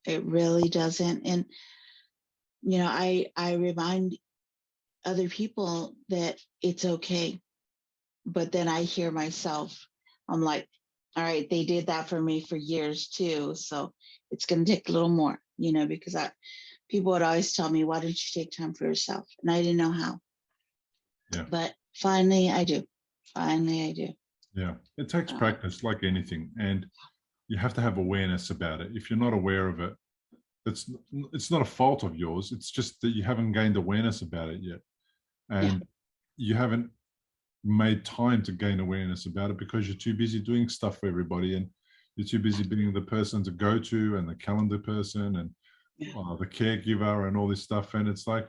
It really doesn't. And, I remind other people that it's okay. But then I hear myself, I'm like, all right, they did that for me for years too. So it's going to take a little more, because people would always tell me, why don't you take time for yourself? And I didn't know how. Yeah. But finally I do. Yeah. It takes practice like anything. And you have to have awareness about it. If you're not aware of it, it's not a fault of yours. It's just that you haven't gained awareness about it yet. And you haven't made time to gain awareness about it because you're too busy doing stuff for everybody, and you're too busy being the person to go to and the calendar person and the caregiver and all this stuff. And it's like,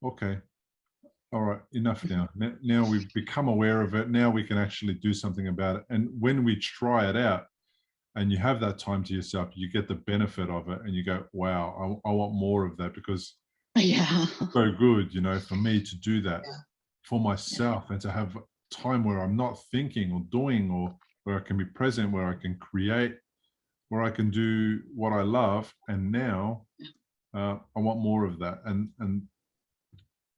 okay, all right, enough now. Now we've become aware of it. Now we can actually do something about it. And when we try it out and you have that time to yourself, you get the benefit of it and you go, wow, I want more of that, because it's so good, for me to do that for myself and to have time where I'm not thinking or doing, or where I can be present, where I can create, where I can do what I love. And now I want more of that. And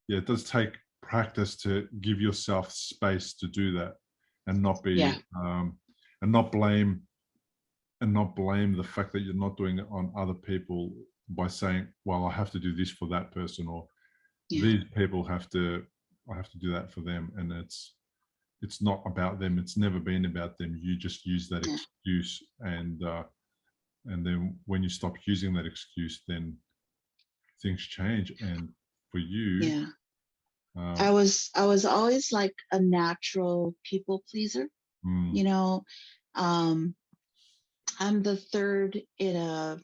yeah, it does take practice to give yourself space to do that, and not be and not blame the fact that you're not doing it on other people by saying, well, I have to do this for that person, or these people I have to do that for them. And it's not about them. It's never been about them. You just use that excuse, and then when you stop using that excuse, then things change. And for you, I was always like a natural people pleaser. I'm the third in a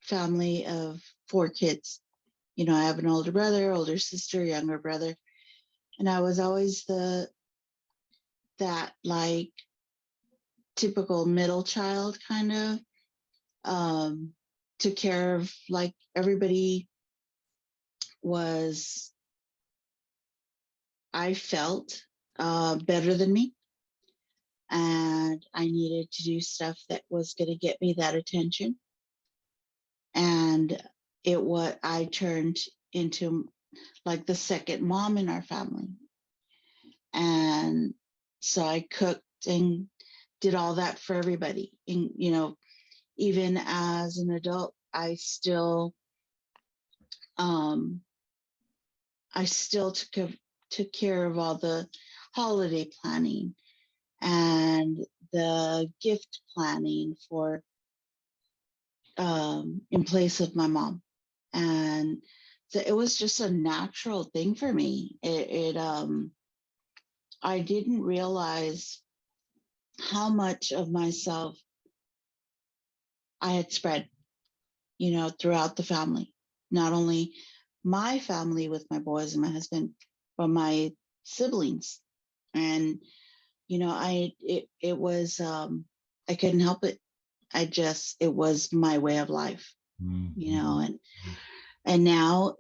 family of 4 kids. I have an older brother, older sister, younger brother, and I was always that like typical middle child kind of. Took care of, like, everybody was, I felt, better than me, and I needed to do stuff that was going to get me that attention. And I turned into like the second mom in our family. And so I cooked and did all that for everybody. And, even as an adult, I still took care of all the holiday planning and the gift planning for in place of my mom. And so it was just a natural thing for me. I didn't realize how much of myself I had spread. throughout the family, not only my family with my boys and my husband, but my siblings. And, it was, I couldn't help it. It was my way of life, and now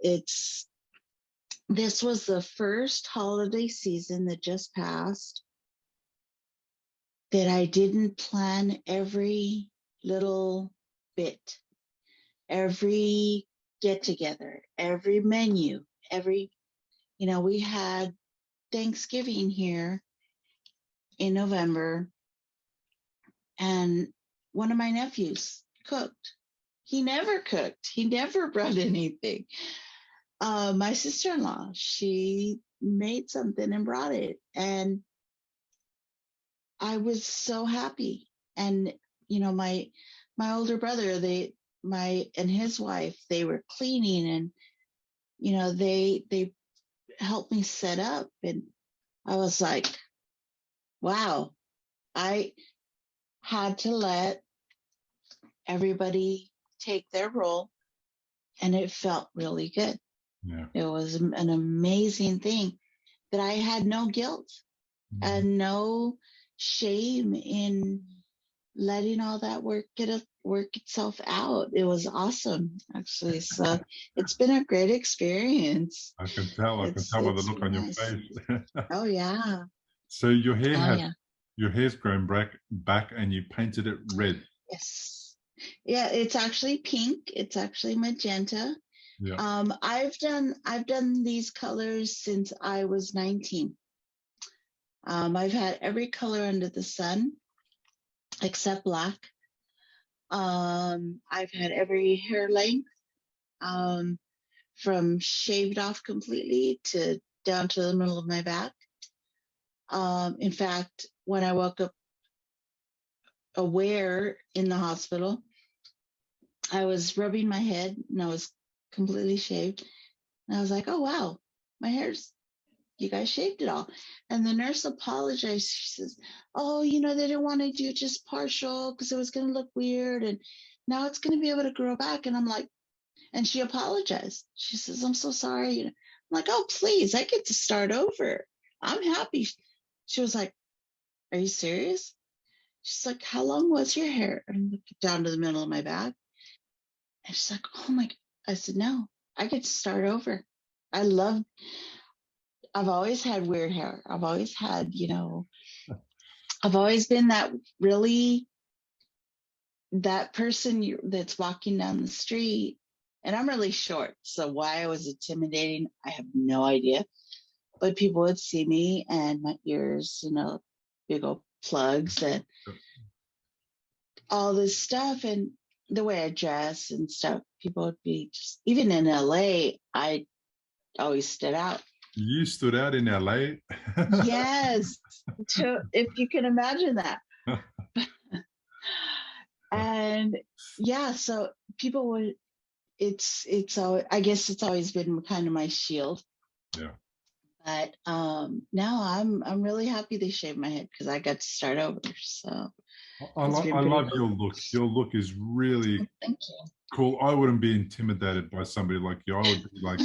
this was the first holiday season that just passed that I didn't plan every little bit, every get together, every menu, we had Thanksgiving here in November, and one of my nephews cooked. He never cooked. He never brought anything. My sister-in-law, she made something and brought it, and I was so happy. And my older brother, and his wife, they were cleaning, and they helped me set up, and I was like, wow. I had to let everybody take their role, and it felt really good. Yeah. It was an amazing thing that I had no guilt and no shame in letting all that work itself out. It was awesome, actually. So it's been a great experience. I can tell by the look on your face. Oh yeah. So your hair's grown back and you painted it red. Yes. Yeah, it's actually pink. It's actually magenta. Yeah. I've done these colors since I was 19. I've had every color under the sun except black. I've had every hair length, from shaved off completely to down to the middle of my back. In fact, when I woke up aware in the hospital, I was rubbing my head and I was completely shaved. And I was like, oh, wow, you guys shaved it all. And the nurse apologized. She says, oh, they didn't want to do just partial because it was going to look weird. And now it's going to be able to grow back. And I'm like, and she apologized. She says, I'm so sorry. I'm like, oh, please, I get to start over. I'm happy. She was like, are you serious? She's like, how long was your hair? And looked down to the middle of my back. And she's like, oh my God. I said, no, I get to start over. I've always had weird hair. I've always had, I've always been that person that's walking down the street. And I'm really short. So why I was intimidating, I have no idea. But people would see me and my ears, big old plugs and all this stuff. And the way I dress and stuff, people would be just, even in LA, I always stood out. You stood out in LA? Yes, if you can imagine that. And yeah, so people would, I guess it's always been kind of my shield. Yeah. But now I'm really happy they shaved my head because I got to start over. So I love your look. Your look is really cool. I wouldn't be intimidated by somebody like you. I would be like,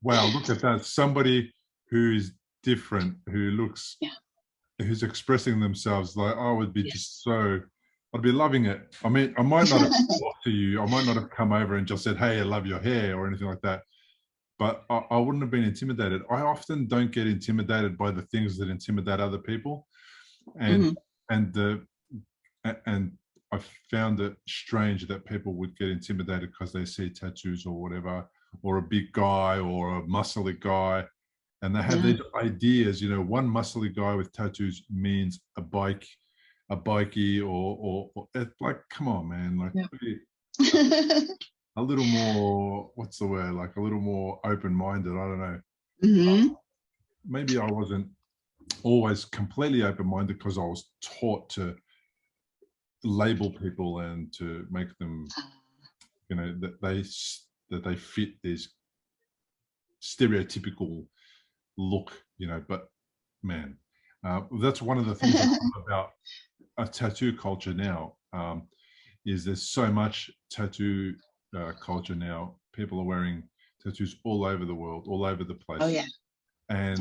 wow, look at that. Somebody who's different, who's expressing themselves. Like I would be just so, I'd be loving it. I mean, I might not have talked to you. I might not have come over and just said, hey, I love your hair or anything like that. But I wouldn't have been intimidated. I often don't get intimidated by the things that intimidate other people. And and I found it strange that people would get intimidated because they see tattoos or whatever, or a big guy or a muscly guy. And they have these ideas, one muscly guy with tattoos means a bikie or like, come on, man. Like, a little more, what's the word? Like a little more open-minded. I don't know. Maybe I wasn't always completely open-minded because I was taught to label people and to make them, that they fit this stereotypical look, but man, that's one of the things I love about a tattoo culture now, is there's so much tattoo culture now. People are wearing tattoos all over the world, all over the place. Oh yeah. And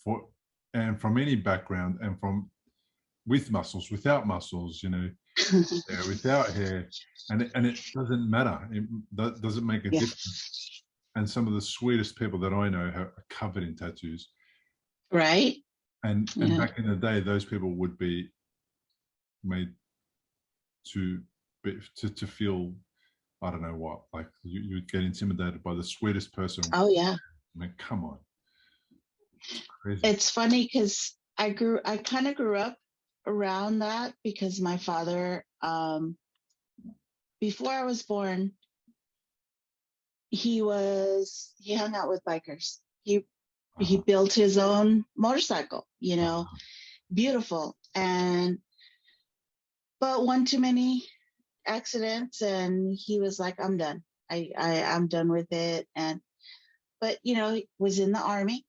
Oh, yeah. from any background, and from with muscles, without muscles, hair, without hair, and it doesn't matter. It doesn't make a Yeah. difference. And some of the sweetest people that I know are covered in tattoos. Right. And Yeah. back in the day, those people would be made to feel, I don't know what, like you would get intimidated by the sweetest person. Oh yeah. I mean, come on. It's crazy. It's funny because I kind of grew up around that, because my father, before I was born, he hung out with bikers. He built his own motorcycle, beautiful. But one too many accidents, and he was like, I'm done. I'm done with it. But was in the army,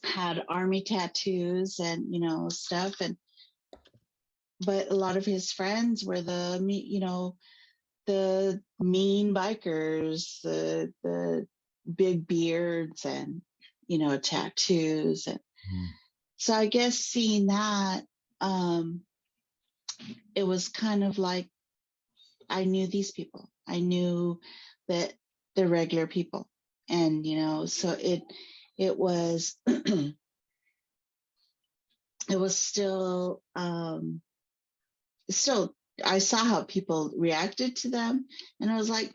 had army tattoos and stuff, but a lot of his friends were the mean bikers, the big beards and tattoos. And so I guess seeing that, it was kind of like I knew these people. I knew that they're regular people. And so it was it was still I saw how people reacted to them, and I was like,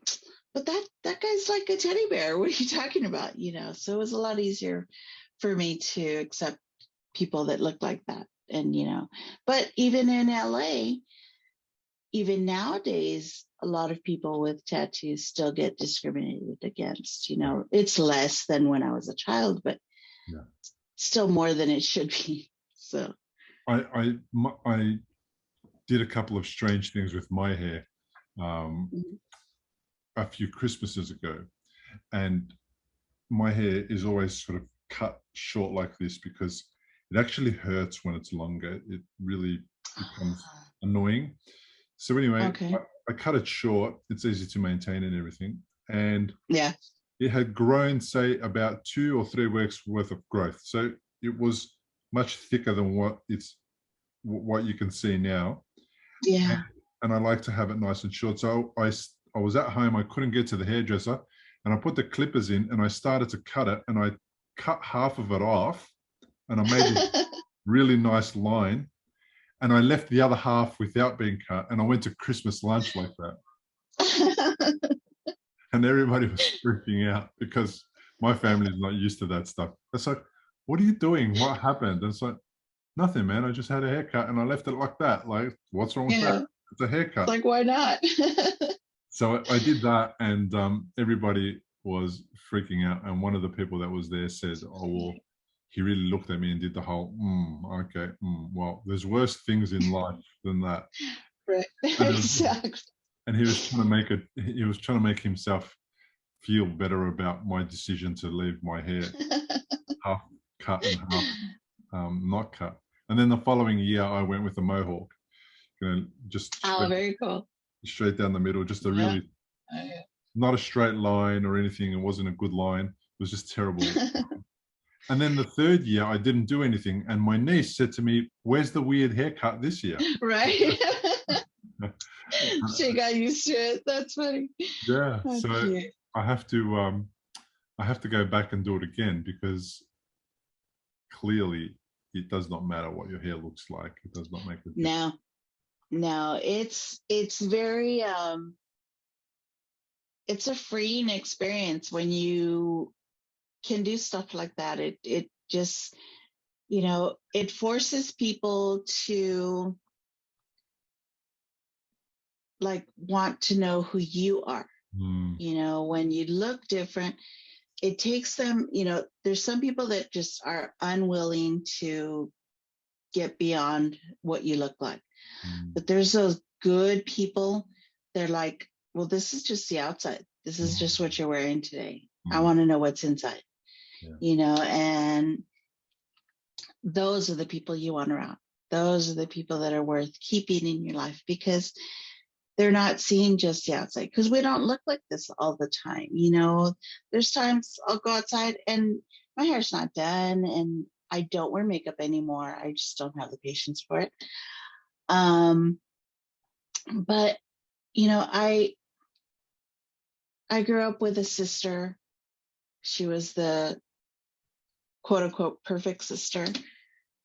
but that guy's like a teddy bear. What are you talking about? So it was a lot easier for me to accept people that looked like that. And but even in LA, even nowadays, a lot of people with tattoos still get discriminated against. It's less than when I was a child, but still more than it should be. So I did a couple of strange things with my hair a few Christmases ago, and my hair is always sort of cut short like this because it actually hurts when it's longer. It really becomes annoying. So anyway, okay. I cut it short. It's easy to maintain and everything. And yeah, it had grown, say, about 2 or 3 weeks worth of growth. So it was much thicker than what you can see now. Yeah. And I like to have it nice and short. So I was at home. I couldn't get to the hairdresser, and I put the clippers in, and I started to cut it, and I cut half of it off, and I made a really nice line. And I left the other half without being cut, and I went to Christmas lunch like that. And everybody was freaking out because my family is not used to that stuff. It's like, what are you doing? What happened? And it's like, nothing, man. I just had a haircut and I left it like that. Like, what's wrong with that? It's a haircut. Like, why not? So I did that, and everybody was freaking out. And one of the people that was there said, oh, well, he really looked at me and did the whole, okay, well, there's worse things in life than that. Right. Exactly. And he was trying to make himself feel better about my decision to leave my hair half cut and half not cut. And then the following year, I went with a mohawk, just very cool. Straight down the middle, just a really not a straight line or anything. It wasn't a good line. It was just terrible. And then the third year, I didn't do anything. And my niece said to me, where's the weird haircut this year? Right. She got used to it. That's funny. Yeah. That's so cute. I have to go back and do it again, because clearly it does not matter what your hair looks like. It does not make a difference. No, it's very it's a freeing experience when you can do stuff like that. It just, it forces people to like want to know who you are. When you look different, it takes them, there's some people that just are unwilling to get beyond what you look like. But there's those good people. They're like, well, this is just the outside. This is just what you're wearing today. I want to know what's inside. And those are the people you want around. Those are the people that are worth keeping in your life, because they're not seeing just the outside, because we don't look like this all the time. You know, there's times I'll go outside and my hair's not done and I don't wear makeup anymore. I just don't have the patience for it. But you know, I grew up with a sister. She was the quote unquote perfect sister.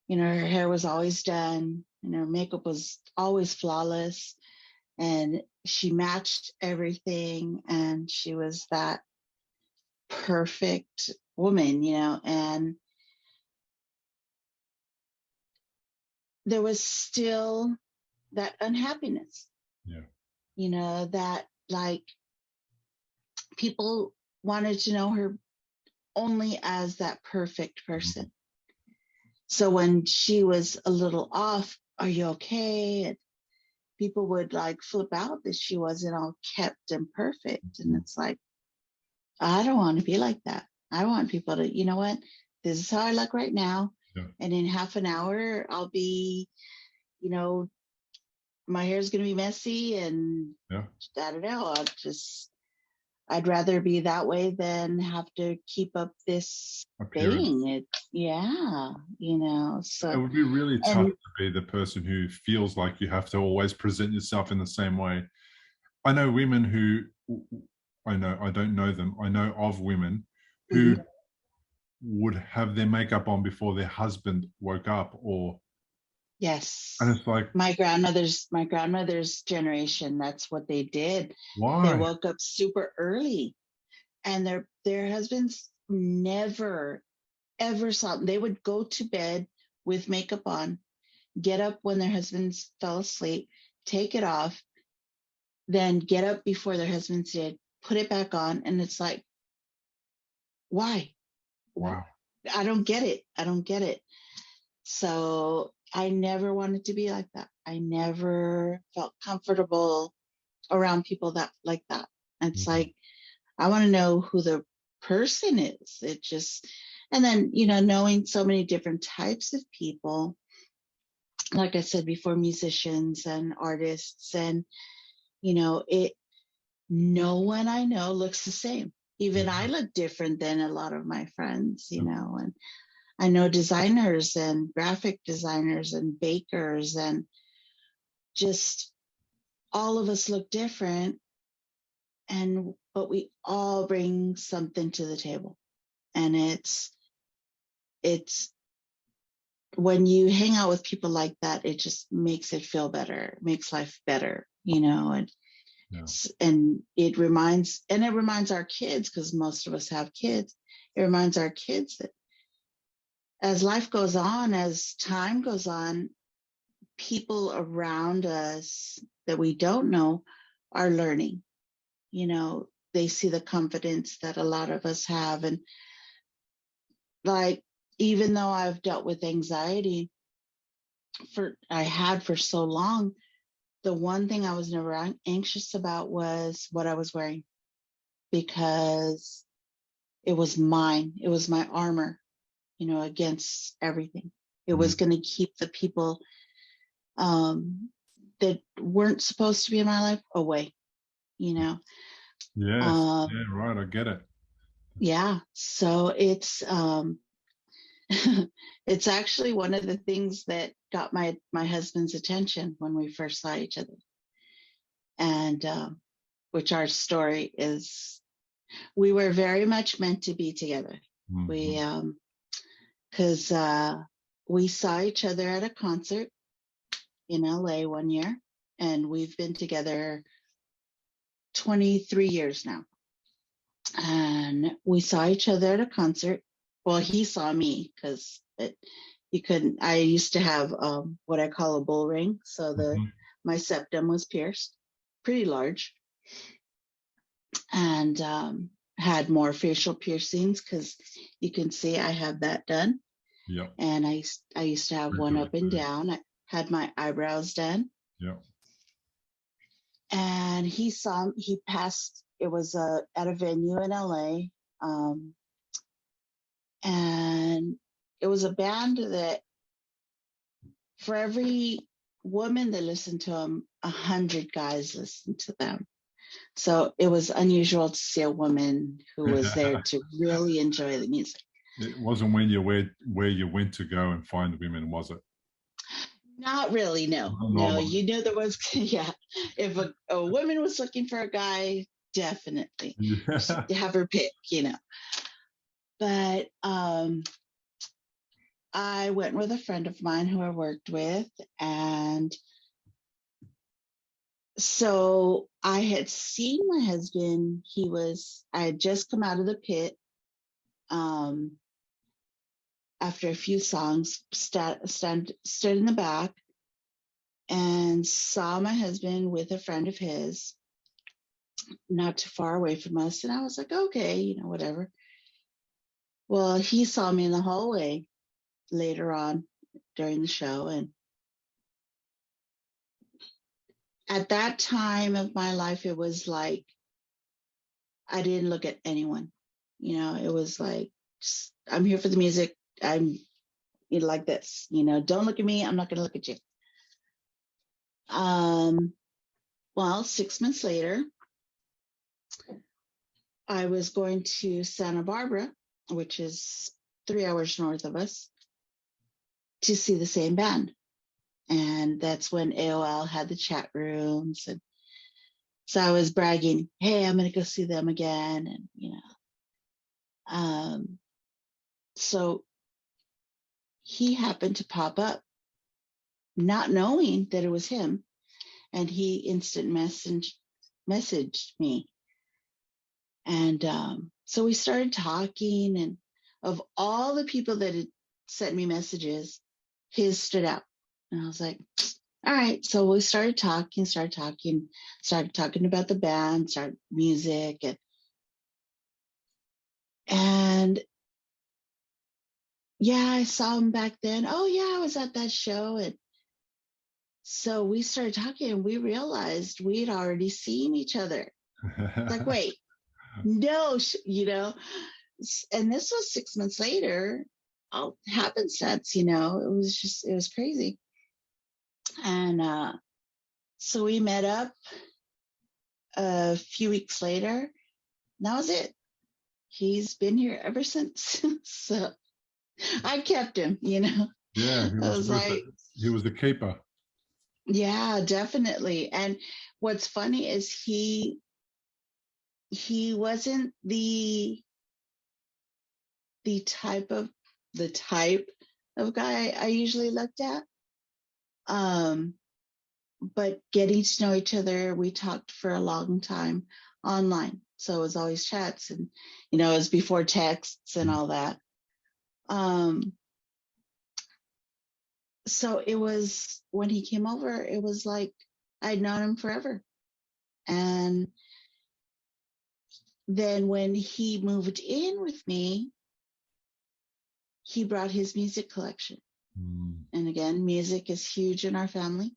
You know, her hair was always done and her makeup was always flawless, and she matched everything, and she was that perfect woman, you know. And there was still that unhappiness, you know, that like people wanted to know her only as that perfect person. So when she was a little off, are you okay? And people would like flip out that she wasn't all kept and perfect. And it's like, I don't want to be like that. I want people to, you know what, this is how I look right now. And in half an hour, I'll be, you know, my hair's going to be messy and I don't know. I'd rather be that way than have to keep up this thing. You know, so it would be really tough to be the person who feels like you have to always present yourself in the same way. I know women who, I don't know them, I know of women who would have their makeup on before their husband woke up, or yes, and it's like my grandmother's generation, that's what they did. Why? They woke up super early, and their husbands never ever saw them. They would go to bed with makeup on, get up when their husbands fell asleep, take it off, then get up before their husbands did, put it back on. And it's like, why? Wow. I don't get it. So I never wanted to be like that. I never felt comfortable around people that like that. It's like, I want to know who the person is. It just, and then, you know, knowing so many different types of people, like I said before, musicians and artists, and, you know, no one I know looks the same. Even I look different than a lot of my friends, you know, and I know designers and graphic designers and bakers, and just all of us look different, but we all bring something to the table. And it's when you hang out with people like that, it just makes it feel better, makes life better, you know. And it reminds our kids, because most of us have kids, it reminds our kids that as life goes on, as time goes on, people around us that we don't know are learning. You know, they see the confidence that a lot of us have. And like, even though I've dealt with anxiety for so long, the one thing I was never anxious about was what I was wearing, because it was mine. It was my armor, you know, against everything. It was going to keep the people that weren't supposed to be in my life away, you know. Yes. Yeah, right. I get it. Yeah. So it's it's actually one of the things that got my husband's attention when we first saw each other, and which our story is, we were very much meant to be together. We because we saw each other at a concert in LA one year, and we've been together 23 years now. And we saw each other at a concert. Well, he saw me because I used to have what I call a bull ring. So my septum was pierced, pretty large, and had more facial piercings, because you can see I have that done. Yeah. And I used to have one up and down. I had my eyebrows done. Yeah. And he passed, it was at a venue in LA. And it was a band that, for every woman that listened to him, 100 guys listened to them. So it was unusual to see a woman who was there to really enjoy the music. It wasn't when you where you went to go and find women, was it? Not really, no. No, you knew there was, yeah. If a woman was looking for a guy, definitely have her pick, But I went with a friend of mine who I worked with, and so I had seen my husband. I had just come out of the pit after a few songs, stood in the back and saw my husband with a friend of his, not too far away from us. And I was like, okay, whatever. Well, he saw me in the hallway later on during the show. And at that time of my life, it was like, I didn't look at anyone. It was like, I'm here for the music. I'm like this, don't look at me. I'm not going to look at you. Well, 6 months later, I was going to Santa Barbara, which is 3 hours north of us, to see the same band. And that's when AOL had the chat rooms. And so I was bragging, hey, I'm going to go see them again. And, so he happened to pop up, not knowing that it was him. And he instant messaged me. And so we started talking, and of all the people that had sent me messages, his stood out. And I was like, all right. So we started talking about the band, started music. And yeah, I saw him back then. Oh yeah, I was at that show. And so we started talking, and we realized we'd already seen each other. It's like, wait, no, and this was 6 months later. All happenstance, it was crazy. And so we met up a few weeks later. And that was it. He's been here ever since. So I kept him, Yeah, he was the keeper. Yeah, definitely. And what's funny is he wasn't the type of guy I usually looked at. But getting to know each other, we talked for a long time online. So it was always chats, and it was before texts and all that. So it was, when he came over, it was like I'd known him forever. And then when he moved in with me, he brought his music collection. And again, music is huge in our family.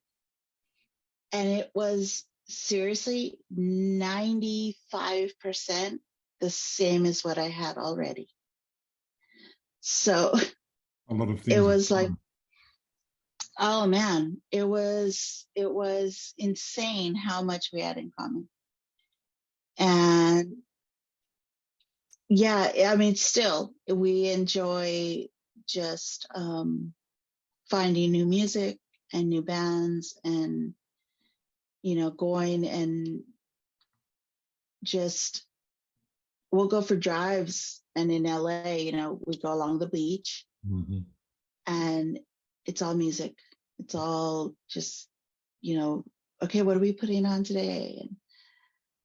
And it was seriously 95% the same as what I had already. So a lot of things. It was like, oh man, it was insane how much we had in common. And yeah, I mean, still, we enjoy just finding new music and new bands, and going and just, we'll go for drives. And in LA, we go along the beach, and it's all music. It's all just, okay, what are we putting on today? And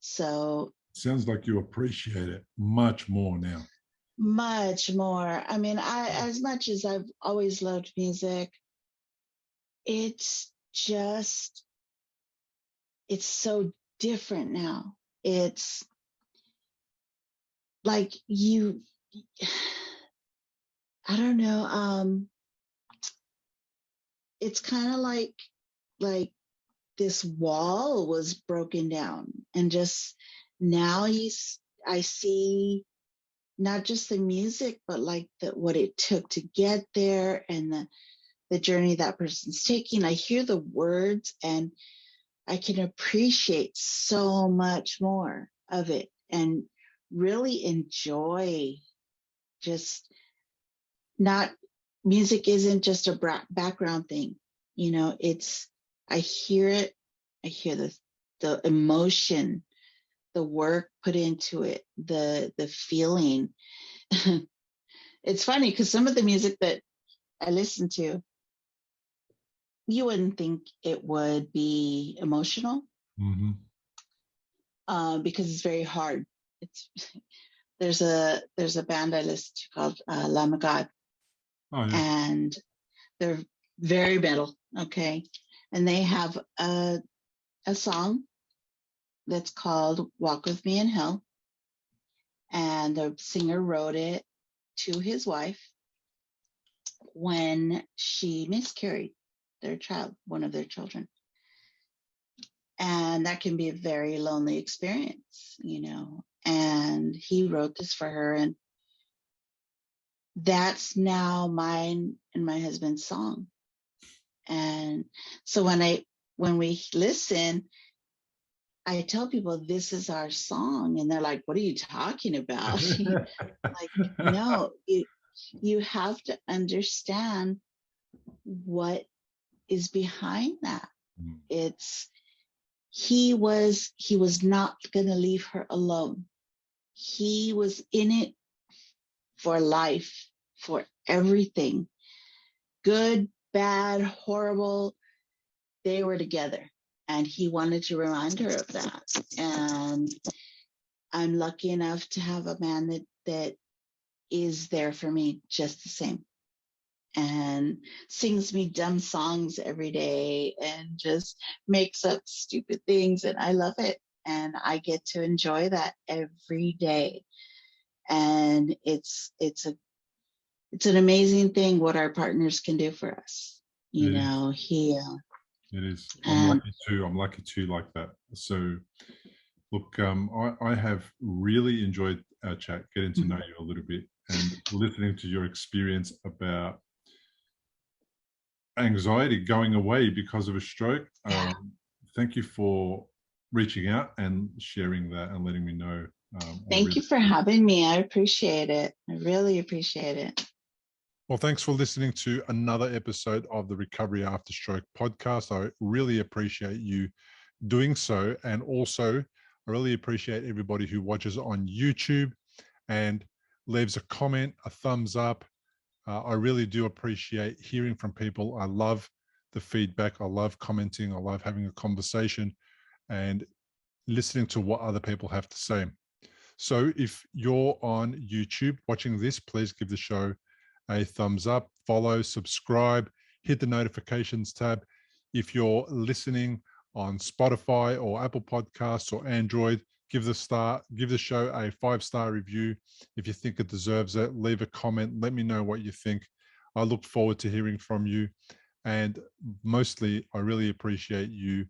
so sounds like you appreciate it much more now. Much more. I mean, as much as I've always loved music, it's so different now. It's like I don't know. It's kind of like this wall was broken down, and just now I see not just the music, but like what it took to get there, and the journey that person's taking. I hear the words, and I can appreciate so much more of it and really enjoy just not, music isn't just a background thing. You know, I hear it, I hear the emotion, the work put into it, the feeling. It's funny because some of the music that I listen to, you wouldn't think it would be emotional, Mm-hmm. because it's very hard. It's there's a band I listen to called Lamb of God, Oh, yeah. and they're very metal, okay, and they have a song that's called "Walk with Me in Hell," and the singer wrote it to his wife when she miscarried their child, one of their children. And that can be a very lonely experience, you know. And he wrote this for her, and that's now mine and my husband's song. And so when we listen, I tell people this is our song, and they're like, "What are you talking about?" Like, no, you have to understand what is behind that. Mm. It's he was not going to leave her alone. He was in it for life, for everything, good, bad, horrible. They were together, and he wanted to remind her of that. And I'm lucky enough to have a man that is there for me just the same, and sings me dumb songs every day and just makes up stupid things, and I love it, and I get to enjoy that every day. And it's an amazing thing what our partners can do for us, you It is. know. It is. And I'm lucky too, like that. So, look, I have really enjoyed our chat, getting to know you a little bit, and listening to your experience about anxiety going away because of a stroke. Thank you for reaching out and sharing that and letting me know. thank you for having me. I appreciate it. I really appreciate it. Well, thanks for listening to another episode of the Recovery After Stroke podcast. I really appreciate you doing so. And also, I really appreciate everybody who watches on YouTube and leaves a comment, a thumbs up. I really do appreciate hearing from people. I love the feedback. I love commenting. I love having a conversation and listening to what other people have to say. So if you're on YouTube watching this, please give the show a thumbs up, follow, subscribe, hit the notifications tab. If you're listening on Spotify or Apple Podcasts or Android, give the show a 5-star review. If you think it deserves it, leave a comment. Let me know what you think. I look forward to hearing from you. And mostly, I really appreciate you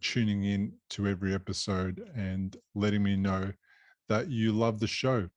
tuning in to every episode and letting me know that you love the show.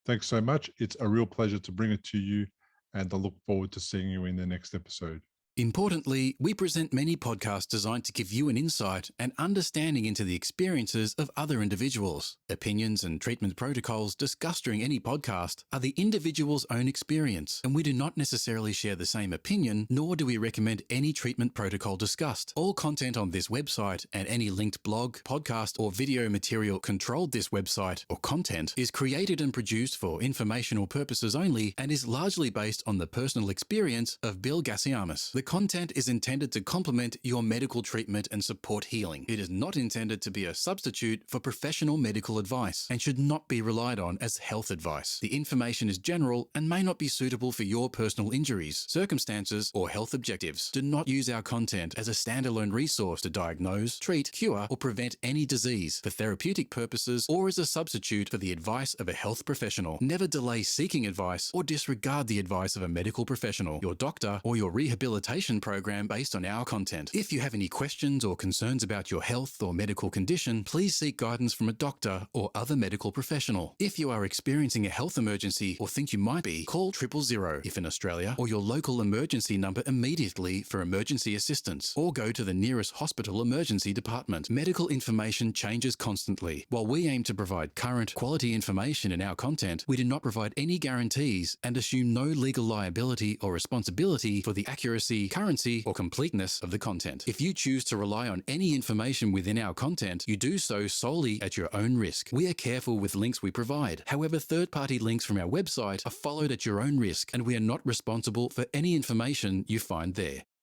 Thanks so much. It's a real pleasure to bring it to you, and I look forward to seeing you in the next episode. Importantly, we present many podcasts designed to give you an insight and understanding into the experiences of other individuals. Opinions and treatment protocols discussed during any podcast are the individual's own experience, and we do not necessarily share the same opinion, nor do we recommend any treatment protocol discussed. All content on this website and any linked blog, podcast, or video material controlled this website or content is created and produced for informational purposes only and is largely based on the personal experience of Bill Gassiamis. The content is intended to complement your medical treatment and support healing. It is not intended to be a substitute for professional medical advice and should not be relied on as health advice. The information is general and may not be suitable for your personal injuries, circumstances, or health objectives. Do not use our content as a standalone resource to diagnose, treat, cure, or prevent any disease for therapeutic purposes or as a substitute for the advice of a health professional. Never delay seeking advice or disregard the advice of a medical professional, your doctor, or your rehabilitation consultation program based on our content. If you have any questions or concerns about your health or medical condition, please seek guidance from a doctor or other medical professional. If you are experiencing a health emergency or think you might be, call 000 if in Australia, or your local emergency number immediately for emergency assistance, or go to the nearest hospital emergency department. Medical information changes constantly. While we aim to provide current, quality information in our content, we do not provide any guarantees and assume no legal liability or responsibility for the accuracy, currency, or completeness of the content. If you choose to rely on any information within our content, you do so solely at your own risk. We are careful with links we provide. However, third-party links from our website are followed at your own risk, and we are not responsible for any information you find there.